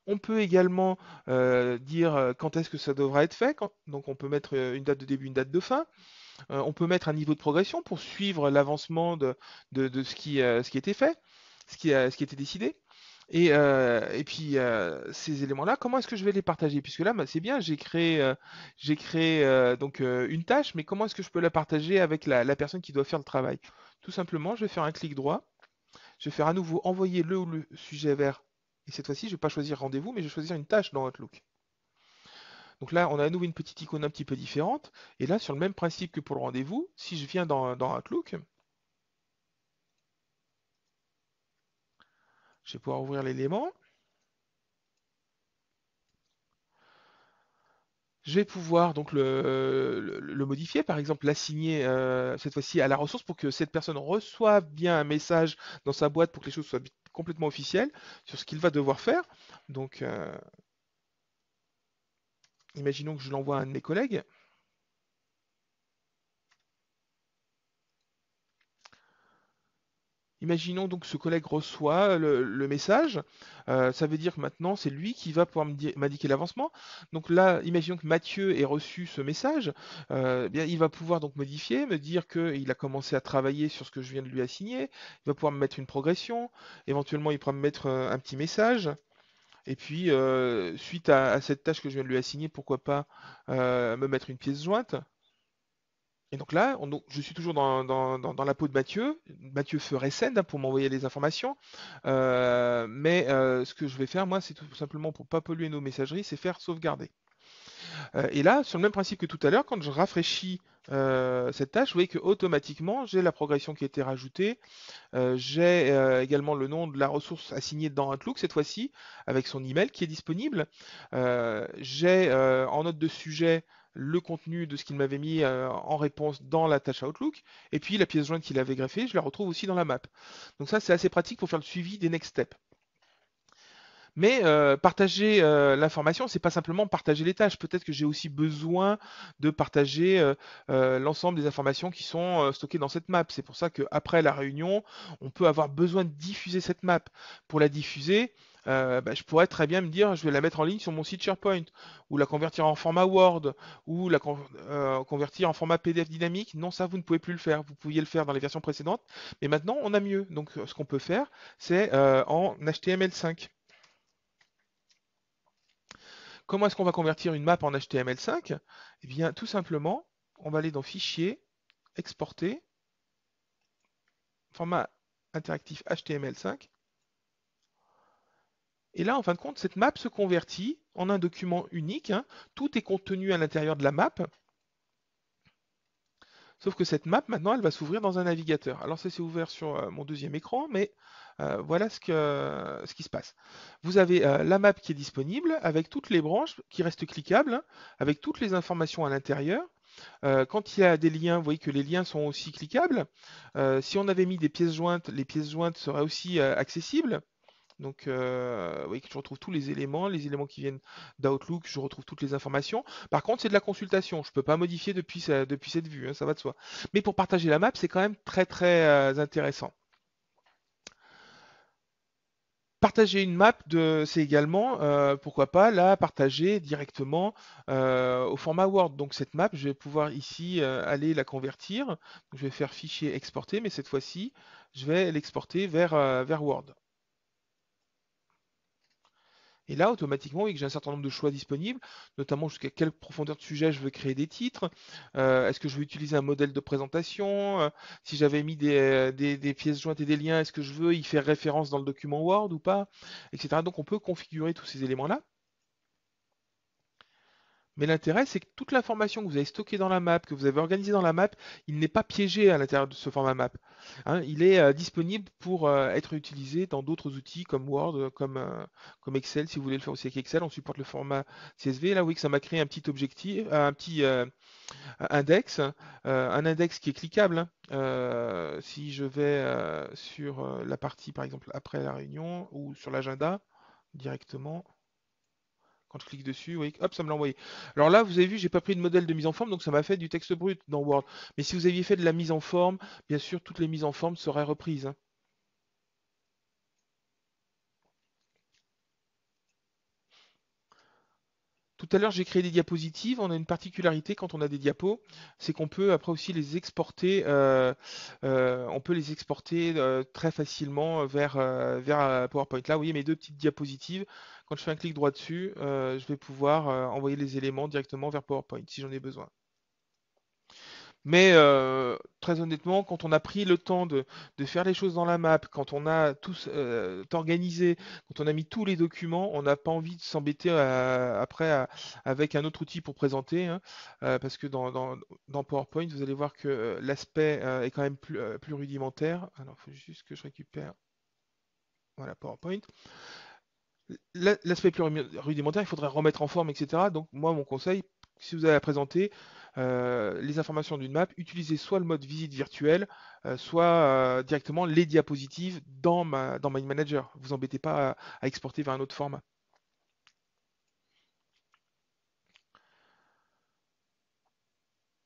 On peut également dire quand est-ce que ça devra être fait. Donc on peut mettre une date de début, une date de fin. On peut mettre un niveau de progression pour suivre l'avancement de ce qui était fait, ce qui était décidé. Et puis ces éléments-là, comment est-ce que je vais les partager? Puisque là, bah, c'est bien, j'ai créé donc une tâche, mais comment est-ce que je peux la partager avec la personne qui doit faire le travail? Tout simplement, je vais faire un clic droit, je vais faire à nouveau envoyer le ou le sujet vers, et cette fois-ci, je ne vais pas choisir rendez-vous, mais je vais choisir une tâche dans Outlook. Donc là, on a à nouveau une petite icône un petit peu différente, et là, sur le même principe que pour le rendez-vous, si je viens dans Outlook, je vais pouvoir ouvrir l'élément. Je vais pouvoir donc le modifier, par exemple l'assigner cette fois-ci à la ressource pour que cette personne reçoive bien un message dans sa boîte pour que les choses soient complètement officielles sur ce qu'il va devoir faire. Donc, imaginons que je l'envoie à un de mes collègues. Imaginons donc que ce collègue reçoit le message. Ça veut dire que maintenant, c'est lui qui va pouvoir m'indiquer l'avancement. Donc là, imaginons que Mathieu ait reçu ce message. Eh bien, il va pouvoir donc modifier, me dire qu'il a commencé à travailler sur ce que je viens de lui assigner. Il va pouvoir me mettre une progression. Éventuellement, il pourra me mettre un petit message. Et puis, suite à cette tâche que je viens de lui assigner, pourquoi pas me mettre une pièce jointe. Et donc là, donc, je suis toujours dans la peau de Mathieu. Mathieu ferait scène hein, pour m'envoyer les informations. Mais ce que je vais faire, moi, c'est tout simplement pour pas polluer nos messageries, c'est faire sauvegarder. Et là, sur le même principe que tout à l'heure, quand je rafraîchis cette tâche, vous voyez que automatiquement, j'ai la progression qui a été rajoutée. J'ai également le nom de la ressource assignée dans Outlook, cette fois-ci, avec son email qui est disponible. J'ai en note de sujet le contenu de ce qu'il m'avait mis en réponse dans la tâche Outlook, et puis la pièce jointe qu'il avait greffée, je la retrouve aussi dans la map. Donc ça, c'est assez pratique pour faire le suivi des next steps. Mais partager l'information, c'est pas simplement partager les tâches. Peut-être que j'ai aussi besoin de partager l'ensemble des informations qui sont stockées dans cette map. C'est pour ça qu'après la réunion, on peut avoir besoin de diffuser cette map. Pour la diffuser, bah, je pourrais très bien me dire, je vais la mettre en ligne sur mon site SharePoint, ou la convertir en format Word, ou la convertir en format PDF dynamique. Non, ça, vous ne pouvez plus le faire. Vous pouviez le faire dans les versions précédentes, mais maintenant, on a mieux. Donc, ce qu'on peut faire, c'est en HTML5. Comment est-ce qu'on va convertir une map en HTML5? Eh bien, tout simplement, on va aller dans Fichier, Exporter, format interactif HTML5. Et là, en fin de compte, cette map se convertit en un document unique, hein. Tout est contenu à l'intérieur de la map. Sauf que cette map, maintenant, elle va s'ouvrir dans un navigateur. Alors ça s'est ouvert sur mon deuxième écran, mais voilà ce qui se passe. Vous avez la map qui est disponible avec toutes les branches qui restent cliquables, hein, avec toutes les informations à l'intérieur. Quand il y a des liens, vous voyez que les liens sont aussi cliquables. Si on avait mis des pièces jointes, les pièces jointes seraient aussi accessibles. Donc, vous voyez que je retrouve tous les éléments qui viennent d'Outlook, je retrouve toutes les informations. Par contre, c'est de la consultation, je ne peux pas modifier depuis cette vue, hein, ça va de soi. Mais pour partager la map, c'est quand même très très intéressant. Partager une map, c'est également, pourquoi pas, la partager directement au format Word. Donc cette map, je vais pouvoir ici aller la convertir. Donc, je vais faire fichier exporter, mais cette fois-ci, je vais l'exporter vers Word. Et là, automatiquement, oui, que j'ai un certain nombre de choix disponibles, notamment jusqu'à quelle profondeur de sujet je veux créer des titres, est-ce que je veux utiliser un modèle de présentation, si j'avais mis des pièces jointes et des liens, est-ce que je veux y faire référence dans le document Word ou pas, etc. Donc on peut configurer tous ces éléments-là. Mais l'intérêt, c'est que toute l'information que vous avez stockée dans la map, que vous avez organisée dans la map, il n'est pas piégé à l'intérieur de ce format map. Hein, il est disponible pour être utilisé dans d'autres outils comme Word, comme Excel. Si vous voulez le faire aussi avec Excel, on supporte le format CSV. Là, oui, que ça m'a créé un petit objectif, un petit index, un index qui est cliquable, hein. Si je vais sur la partie, par exemple, après la réunion ou sur l'agenda directement. Quand je clique dessus, oui, hop, ça me l'a envoyé. Alors là, vous avez vu, j'ai pas pris de modèle de mise en forme, donc ça m'a fait du texte brut dans Word. Mais si vous aviez fait de la mise en forme, bien sûr, toutes les mises en forme seraient reprises, hein. Tout à l'heure, j'ai créé des diapositives. On a une particularité quand on a des diapos, c'est qu'on peut après aussi les exporter. On peut les exporter très facilement vers PowerPoint. Là, vous voyez mes deux petites diapositives. Quand je fais un clic droit dessus, je vais pouvoir envoyer les éléments directement vers PowerPoint si j'en ai besoin. Mais très honnêtement, quand on a pris le temps de faire les choses dans la map, quand on a tout organisé, quand on a mis tous les documents, on n'a pas envie de s'embêter après avec un autre outil pour présenter, hein, parce que dans PowerPoint, vous allez voir que l'aspect est quand même plus rudimentaire. Alors, il faut juste que je récupère. Voilà, PowerPoint. L'aspect plus rudimentaire, il faudrait remettre en forme, etc. Donc, moi, mon conseil, si vous avez à présenter les informations d'une map, utilisez soit le mode visite virtuelle, soit directement les diapositives dans Mind Manager. Vous embêtez pas à exporter vers un autre format.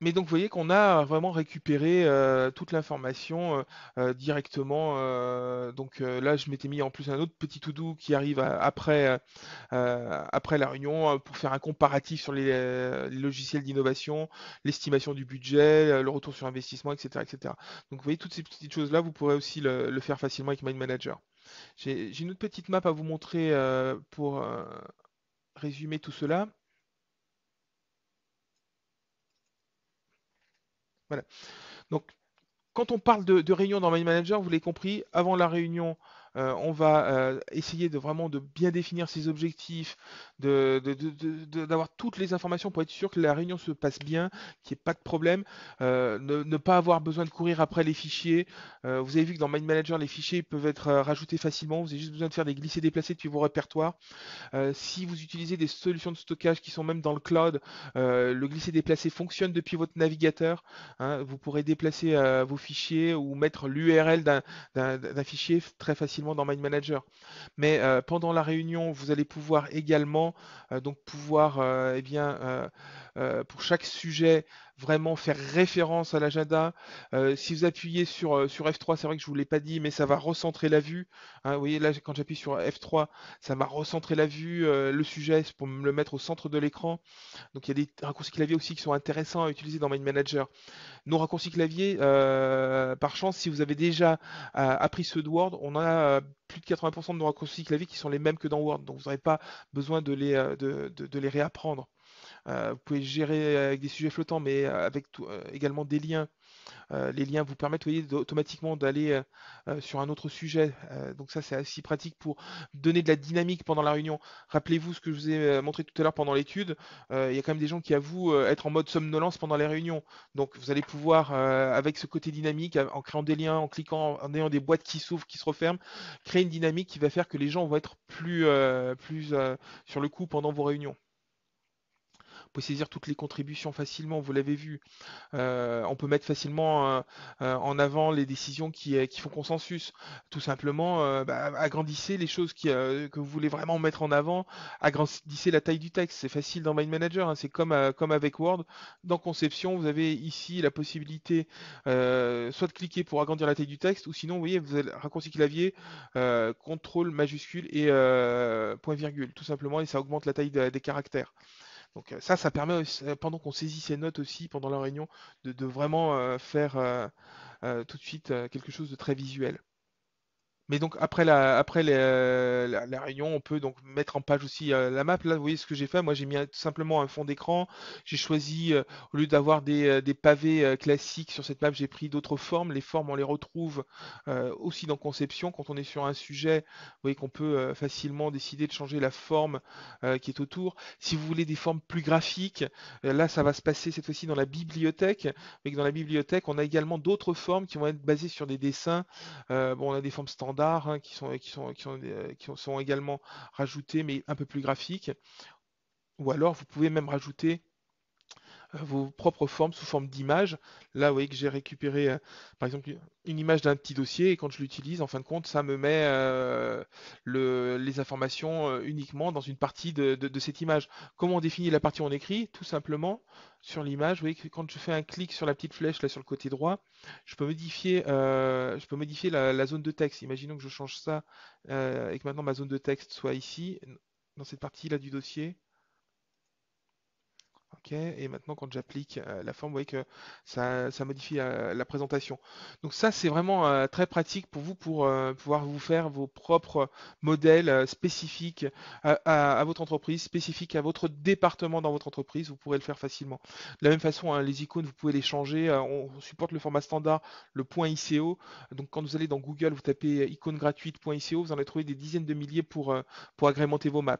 Mais donc vous voyez qu'on a vraiment récupéré toute l'information directement. Donc là, je m'étais mis en plus un autre petit to-do qui arrive après la réunion pour faire un comparatif sur les logiciels d'innovation, l'estimation du budget, le retour sur investissement, etc., etc. Donc vous voyez toutes ces petites choses-là, vous pourrez aussi le faire facilement avec Mind Manager. J'ai une autre petite map à vous montrer pour résumer tout cela. Voilà. Donc quand on parle de réunion dans My Manager, vous l'avez compris, avant la réunion, on va essayer de vraiment de bien définir ses objectifs, d'avoir toutes les informations pour être sûr que la réunion se passe bien, qu'il n'y ait pas de problème, ne pas avoir besoin de courir après les fichiers. Vous avez vu que dans My Manager, les fichiers peuvent être rajoutés facilement. Vous avez juste besoin de faire des glissés-déplacés depuis vos répertoires. Si vous utilisez des solutions de stockage qui sont même dans le cloud, le glisser-déplacer fonctionne depuis votre navigateur, hein. Vous pourrez déplacer vos fichiers ou mettre l'URL d'un fichier très facilement dans Mind Manager. Mais pendant la réunion, vous allez pouvoir également donc pouvoir eh bien, pour chaque sujet vraiment faire référence à l'agenda. Si vous appuyez sur F3, c'est vrai que je ne vous l'ai pas dit, mais ça va recentrer la vue, hein. Vous voyez là, quand j'appuie sur F3, ça va recentrer la vue, le sujet, c'est pour me le mettre au centre de l'écran. Donc il y a des raccourcis clavier aussi qui sont intéressants à utiliser dans Mind Manager. Nos raccourcis clavier, par chance, si vous avez déjà appris ceux de Word, on a plus de 80% de nos raccourcis clavier qui sont les mêmes que dans Word. Donc vous n'aurez pas besoin de les réapprendre. Vous pouvez gérer avec des sujets flottants, mais avec également des liens. Les liens vous permettent, vous voyez, automatiquement d'aller sur un autre sujet. Donc ça, c'est assez pratique pour donner de la dynamique pendant la réunion. Rappelez-vous ce que je vous ai montré tout à l'heure pendant l'étude. Il y a quand même des gens qui avouent être en mode somnolence pendant les réunions. Donc vous allez pouvoir, avec ce côté dynamique, en créant des liens, en cliquant, en ayant des boîtes qui s'ouvrent, qui se referment, créer une dynamique qui va faire que les gens vont être plus sur le coup pendant vos réunions. Vous pouvez saisir toutes les contributions facilement, vous l'avez vu. On peut mettre facilement en avant les décisions qui font consensus. Tout simplement, agrandissez les choses que vous voulez vraiment mettre en avant, agrandissez la taille du texte. C'est facile dans Mind Manager, hein. C'est comme avec Word. Dans Conception, vous avez ici la possibilité soit de cliquer pour agrandir la taille du texte, ou sinon, vous voyez, vous avez le raccourci clavier, contrôle majuscule et point virgule, tout simplement, et ça augmente la taille des caractères. Donc ça permet, pendant qu'on saisit ces notes aussi, pendant la réunion, de vraiment faire tout de suite quelque chose de très visuel. Mais donc après la réunion, on peut donc mettre en page aussi la map. Là, vous voyez ce que j'ai fait. Moi, j'ai mis tout simplement un fond d'écran. J'ai choisi, au lieu d'avoir des pavés classiques sur cette map, j'ai pris d'autres formes. Les formes, on les retrouve aussi dans Conception. Quand on est sur un sujet, vous voyez qu'on peut facilement décider de changer la forme qui est autour. Si vous voulez des formes plus graphiques, là, ça va se passer cette fois-ci dans la bibliothèque. Mais que dans la bibliothèque, on a également d'autres formes qui vont être basées sur des dessins. Bon, on a des formes standards hein, qui sont également rajoutées, mais un peu plus graphiques. Ou alors, vous pouvez même rajouter vos propres formes sous forme d'image. Là, vous voyez que j'ai récupéré, par exemple, une image d'un petit dossier et quand je l'utilise, en fin de compte, ça me met les informations uniquement dans une partie de cette image. Comment on définit la partie où on écrit? Tout simplement, sur l'image, vous voyez que quand je fais un clic sur la petite flèche là sur le côté droit, je peux modifier la zone de texte. Imaginons que je change ça et que maintenant ma zone de texte soit ici, dans cette partie là du dossier. Ok, et maintenant quand j'applique la forme, vous voyez que ça modifie la présentation. Donc ça, c'est vraiment très pratique pour vous pour pouvoir vous faire vos propres modèles spécifiques à votre entreprise, spécifiques à votre département dans votre entreprise. Vous pourrez le faire facilement. De la même façon, hein, les icônes, vous pouvez les changer. On supporte le format standard, le .ico. Donc quand vous allez dans Google, vous tapez icône gratuite .ico, vous en allez trouver des dizaines de milliers pour agrémenter vos maps.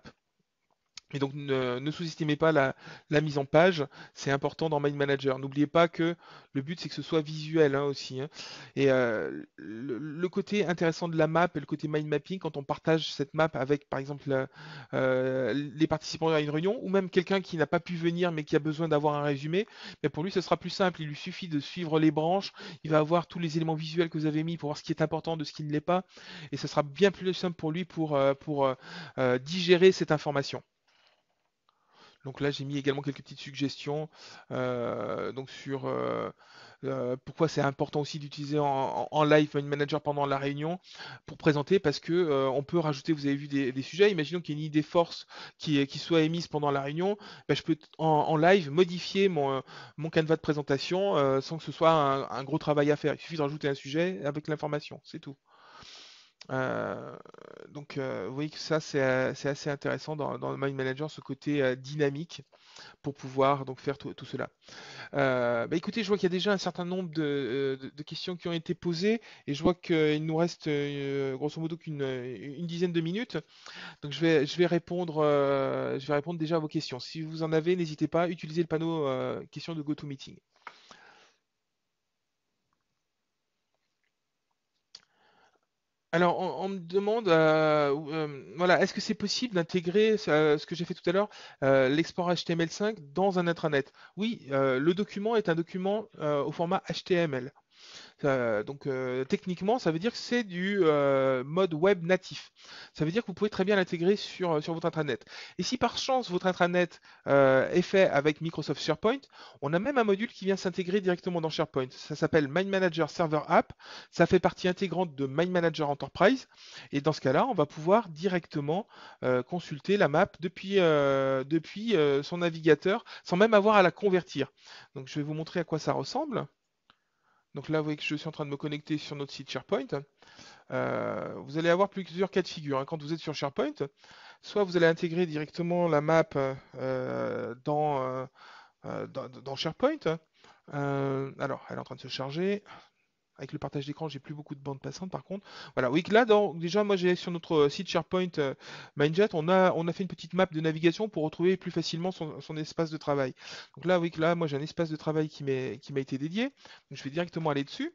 Et donc ne sous-estimez pas la mise en page, c'est important dans Mind Manager. N'oubliez pas que le but c'est que ce soit visuel hein, aussi. Hein. Et le côté intéressant de la map et le côté mind mapping, quand on partage cette map avec par exemple les participants à une réunion ou même quelqu'un qui n'a pas pu venir mais qui a besoin d'avoir un résumé, mais pour lui ce sera plus simple. Il lui suffit de suivre les branches, il va avoir tous les éléments visuels que vous avez mis pour voir ce qui est important de ce qui ne l'est pas, et ce sera bien plus simple pour lui pour digérer cette information. Donc là, j'ai mis également quelques petites suggestions donc sur pourquoi c'est important aussi d'utiliser en live Mind Manager pendant la réunion pour présenter parce que on peut rajouter, vous avez vu des sujets, imaginons qu'il y ait une idée force qui soit émise pendant la réunion, ben, je peux en live modifier mon canevas de présentation sans que ce soit un gros travail à faire. Il suffit de rajouter un sujet avec l'information, c'est tout. Euh, donc, vous voyez que ça, c'est assez intéressant dans le Mind Manager, ce côté dynamique pour pouvoir donc faire tout cela. Écoutez, je vois qu'il y a déjà un certain nombre de questions qui ont été posées et je vois qu'il nous reste grosso modo qu'une dizaine de minutes. Donc, je vais répondre déjà à vos questions. Si vous en avez, n'hésitez pas, utilisez le panneau questions de GoToMeeting. Alors, on me demande, voilà, est-ce que c'est possible d'intégrer ce que j'ai fait tout à l'heure, l'export HTML5 dans un intranet? Oui, le document est un document au format HTML. Donc techniquement, ça veut dire que c'est du mode web natif. Ça veut dire que vous pouvez très bien l'intégrer sur votre intranet. Et si par chance votre intranet est fait avec Microsoft SharePoint, on a même un module qui vient s'intégrer directement dans SharePoint. Ça s'appelle Mind Manager Server App. Ça fait partie intégrante de Mind Manager Enterprise. Et dans ce cas-là, on va pouvoir directement consulter la map depuis son navigateur sans même avoir à la convertir. Donc je vais vous montrer à quoi ça ressemble. Donc là, vous voyez que je suis en train de me connecter sur notre site SharePoint. Vous allez avoir plusieurs cas de figure hein. Quand vous êtes sur SharePoint, soit vous allez intégrer directement la map dans SharePoint, Alors, elle est en train de se charger. Avec le partage d'écran, j'ai plus beaucoup de bande passante par contre. Voilà, oui, là, déjà, moi j'ai sur notre site SharePoint Mindjet, on a fait une petite map de navigation pour retrouver plus facilement son espace de travail. Donc là, oui, là, moi j'ai un espace de travail qui m'a été dédié. Donc je vais directement aller dessus.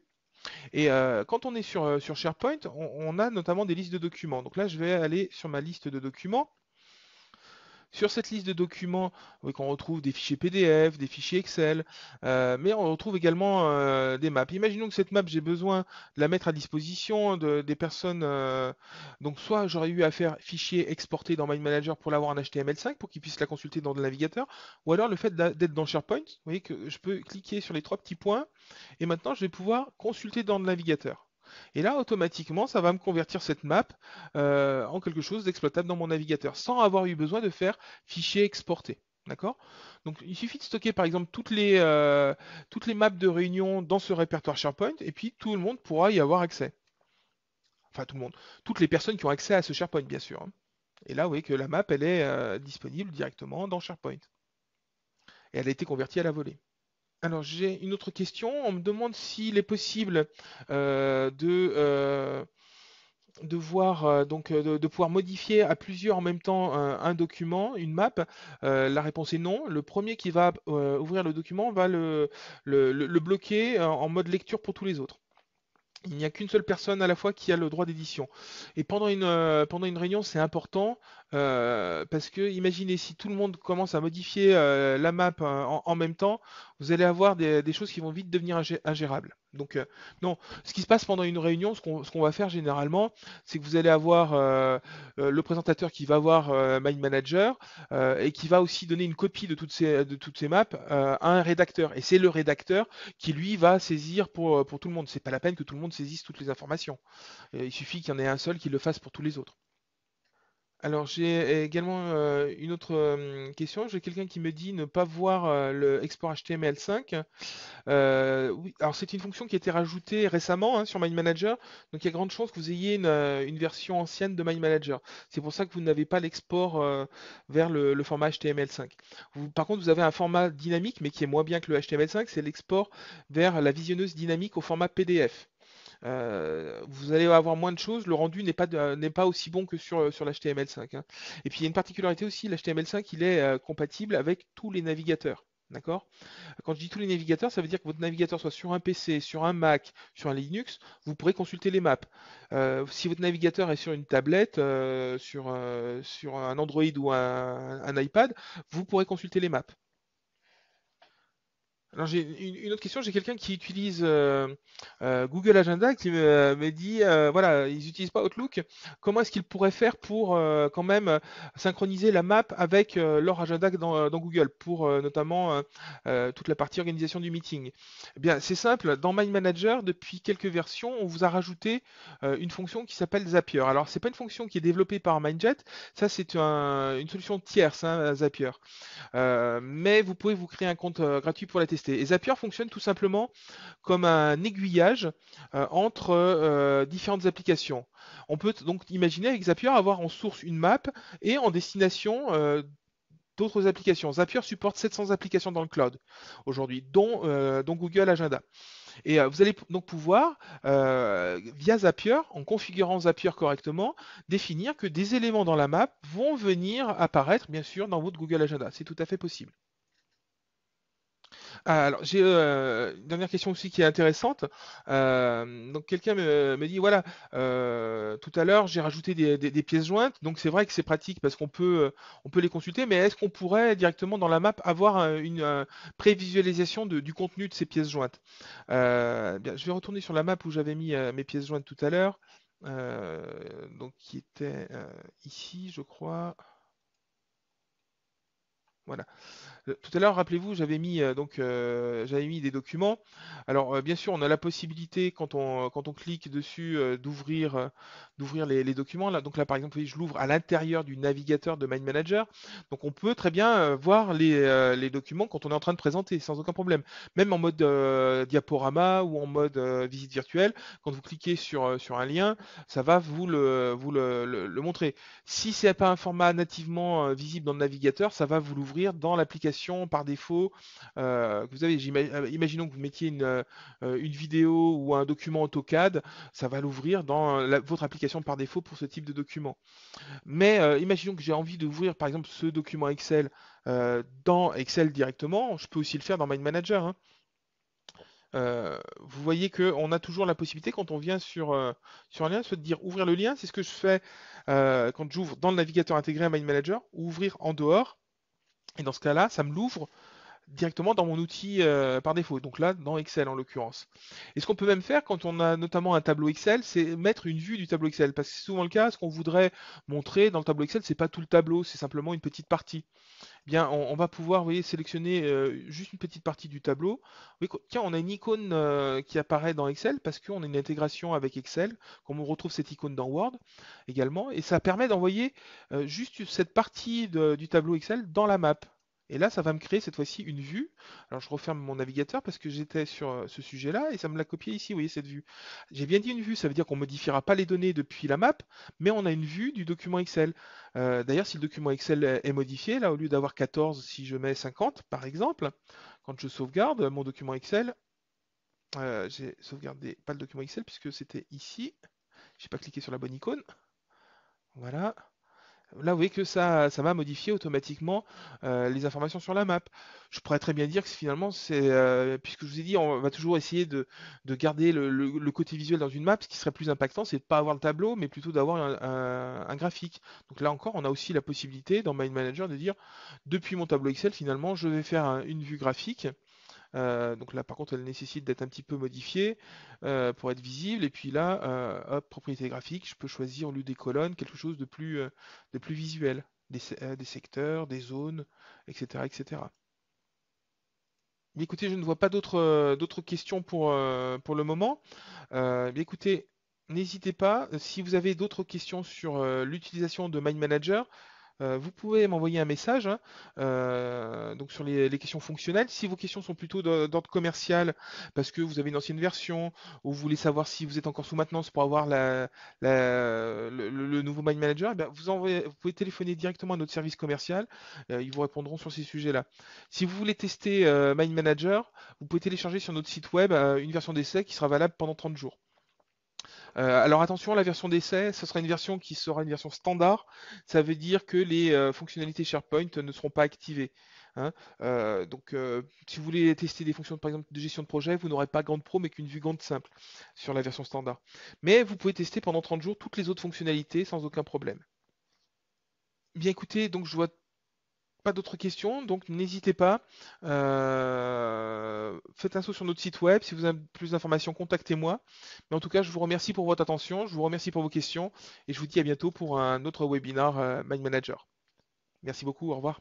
Et quand on est sur SharePoint, on a notamment des listes de documents. Donc là, je vais aller sur ma liste de documents. Sur cette liste de documents, oui, on retrouve des fichiers PDF, des fichiers Excel, mais on retrouve également des maps. Imaginons que cette map, j'ai besoin de la mettre à disposition des personnes. Donc, soit j'aurais eu à faire fichier exporté dans MindManager pour l'avoir en HTML5 pour qu'ils puissent la consulter dans le navigateur, ou alors le fait d'être dans SharePoint, vous voyez que je peux cliquer sur les trois petits points et maintenant je vais pouvoir consulter dans le navigateur. Et là, automatiquement, ça va me convertir cette map en quelque chose d'exploitable dans mon navigateur, sans avoir eu besoin de faire fichier exporté. D'accord? Donc il suffit de stocker par exemple toutes les maps de réunion dans ce répertoire SharePoint, et puis tout le monde pourra y avoir accès. Enfin tout le monde. Toutes les personnes qui ont accès à ce SharePoint, bien sûr, hein. Et là, vous voyez que la map, elle est disponible directement dans SharePoint. Et elle a été convertie à la volée. Alors j'ai une autre question. On me demande s'il est possible de voir donc de pouvoir modifier à plusieurs en même temps un document, une map. La réponse est non. Le premier qui va ouvrir le document va le bloquer en mode lecture pour tous les autres. Il n'y a qu'une seule personne à la fois qui a le droit d'édition. Et pendant une réunion, c'est important parce que imaginez si tout le monde commence à modifier la map en même temps, vous allez avoir des choses qui vont vite devenir ingérables. Donc non, ce qui se passe pendant une réunion, ce qu'on va faire généralement, c'est que vous allez avoir le présentateur qui va avoir Mind Manager et qui va aussi donner une copie de toutes ces maps à un rédacteur. Et c'est le rédacteur qui lui va saisir pour tout le monde. C'est pas la peine que tout le monde saisisse toutes les informations. Il suffit qu'il y en ait un seul qui le fasse pour tous les autres. Alors j'ai également une autre question. J'ai quelqu'un qui me dit ne pas voir le export HTML5. Oui, alors c'est une fonction qui a été rajoutée récemment hein, sur MindManager, donc il y a grande chance que vous ayez une version ancienne de MindManager. C'est pour ça que vous n'avez pas l'export vers le format HTML5. Par contre, vous avez un format dynamique, mais qui est moins bien que le HTML5, c'est l'export vers la visionneuse dynamique au format PDF. Vous allez avoir moins de choses, le rendu n'est pas aussi bon que sur l'HTML5, hein. Et puis il y a une particularité aussi, l'HTML5 il est compatible avec tous les navigateurs. D'accord? Quand je dis tous les navigateurs, ça veut dire que votre navigateur soit sur un PC, sur un Mac, sur un Linux, vous pourrez consulter les maps. Si votre navigateur est sur une tablette, sur un Android ou un iPad, vous pourrez consulter les maps. Alors j'ai une autre question, j'ai quelqu'un qui utilise Google Agenda qui me dit voilà, ils n'utilisent pas Outlook. Comment est-ce qu'ils pourraient faire pour quand même synchroniser la map avec leur agenda dans Google pour notamment toute la partie organisation du meeting? Eh bien, c'est simple, dans My Manager, depuis quelques versions, on vous a rajouté une fonction qui s'appelle Zapier. Alors, c'est pas une fonction qui est développée par Mindjet, ça c'est une solution tierce, hein, Zapier. Mais vous pouvez vous créer un compte gratuit pour la tester. Et Zapier fonctionne tout simplement comme un aiguillage entre différentes applications. On peut donc imaginer avec Zapier avoir en source une map et en destination d'autres applications. Zapier supporte 700 applications dans le cloud aujourd'hui, dont Google Agenda. Et vous allez donc pouvoir, via Zapier, en configurant Zapier correctement, définir que des éléments dans la map vont venir apparaître, bien sûr, dans votre Google Agenda. C'est tout à fait possible. Ah, alors, j'ai une dernière question aussi qui est intéressante. Donc, quelqu'un me dit, voilà, tout à l'heure, j'ai rajouté des pièces jointes. Donc, c'est vrai que c'est pratique parce qu'on peut les consulter, mais est-ce qu'on pourrait directement dans la map avoir une prévisualisation du contenu de ces pièces jointes? Bien, je vais retourner sur la map où j'avais mis mes pièces jointes tout à l'heure. Donc, qui était ici, je crois. Voilà. Tout à l'heure, rappelez-vous, j'avais mis des documents. Alors, bien sûr, on a la possibilité quand on clique dessus d'ouvrir les documents. Là, donc là, par exemple, vous voyez, je l'ouvre à l'intérieur du navigateur de Mind Manager. Donc, on peut très bien voir les documents quand on est en train de présenter, sans aucun problème. Même en mode diaporama ou en mode visite virtuelle, quand vous cliquez sur un lien, ça va vous le montrer. Si c'est pas un format nativement visible dans le navigateur, ça va vous l'ouvrir l'ouvrir dans l'application par défaut que vous avez. Imaginons que vous mettiez une vidéo ou un document AutoCAD, ça va l'ouvrir dans votre application par défaut pour ce type de document. Mais imaginons que j'ai envie d'ouvrir par exemple ce document Excel dans Excel directement, je peux aussi le faire dans Mind Manager, hein. Vous voyez qu'on a toujours la possibilité quand on vient sur un lien, soit de dire ouvrir le lien, c'est ce que je fais quand j'ouvre dans le navigateur intégré à Mind Manager, ou ouvrir en dehors, et dans ce cas-là, ça me l'ouvre directement dans mon outil par défaut, donc là dans Excel en l'occurrence. Et ce qu'on peut même faire quand on a notamment un tableau Excel, c'est mettre une vue du tableau Excel, parce que c'est souvent le cas, ce qu'on voudrait montrer dans le tableau Excel, c'est pas tout le tableau, c'est simplement une petite partie. Bien, on va pouvoir, vous voyez, sélectionner juste une petite partie du tableau. Oui, tiens, on a une icône qui apparaît dans Excel parce qu'on a une intégration avec Excel, comme on retrouve cette icône dans Word également, et ça permet d'envoyer juste cette partie du tableau Excel dans la map. Et là, ça va me créer cette fois-ci une vue. Alors, je referme mon navigateur parce que j'étais sur ce sujet-là et ça me l'a copié ici, vous voyez cette vue. J'ai bien dit une vue, ça veut dire qu'on ne modifiera pas les données depuis la map, mais on a une vue du document Excel. D'ailleurs, si le document Excel est modifié, là, au lieu d'avoir 14, si je mets 50, par exemple, quand je sauvegarde mon document Excel, j'ai sauvegardé pas le document Excel puisque c'était ici. J'ai pas cliqué sur la bonne icône. Voilà. Là, vous voyez que ça va modifier automatiquement les informations sur la map. Je pourrais très bien dire que finalement, puisque je vous ai dit, on va toujours essayer de garder le côté visuel dans une map. Ce qui serait plus impactant, c'est de ne pas avoir le tableau, mais plutôt d'avoir un graphique. Donc là encore, on a aussi la possibilité dans Mind Manager de dire, depuis mon tableau Excel, finalement, je vais faire une vue graphique. Donc là, par contre, elle nécessite d'être un petit peu modifiée pour être visible. Et puis là, hop, propriété graphique, je peux choisir au lieu des colonnes quelque chose de plus visuel, des secteurs, des zones, etc., etc. Mais écoutez, je ne vois pas d'autres questions pour le moment. Mais écoutez, n'hésitez pas, si vous avez d'autres questions sur l'utilisation de Mind Manager, vous pouvez m'envoyer un message hein, donc sur les questions fonctionnelles. Si vos questions sont plutôt d'ordre commercial, parce que vous avez une ancienne version, ou vous voulez savoir si vous êtes encore sous maintenance pour avoir le nouveau Mind Manager, eh bien, vous pouvez téléphoner directement à notre service commercial. Ils vous répondront sur ces sujets-là. Si vous voulez tester Mind Manager, vous pouvez télécharger sur notre site web une version d'essai qui sera valable pendant 30 jours. Alors attention, la version d'essai, ce sera une version qui sera une version standard. Ça veut dire que les fonctionnalités SharePoint ne seront pas activées, hein. Si vous voulez tester des fonctions, par exemple, de gestion de projet, vous n'aurez pas Gantt Pro, mais qu'une vue Gantt simple sur la version standard. Mais vous pouvez tester pendant 30 jours toutes les autres fonctionnalités sans aucun problème. Bien écoutez, donc je vois pas d'autres questions, donc n'hésitez pas. Faites un saut sur notre site web. Si vous avez plus d'informations, contactez-moi. Mais en tout cas, je vous remercie pour votre attention, je vous remercie pour vos questions et je vous dis à bientôt pour un autre webinar Mind Manager. Merci beaucoup, au revoir.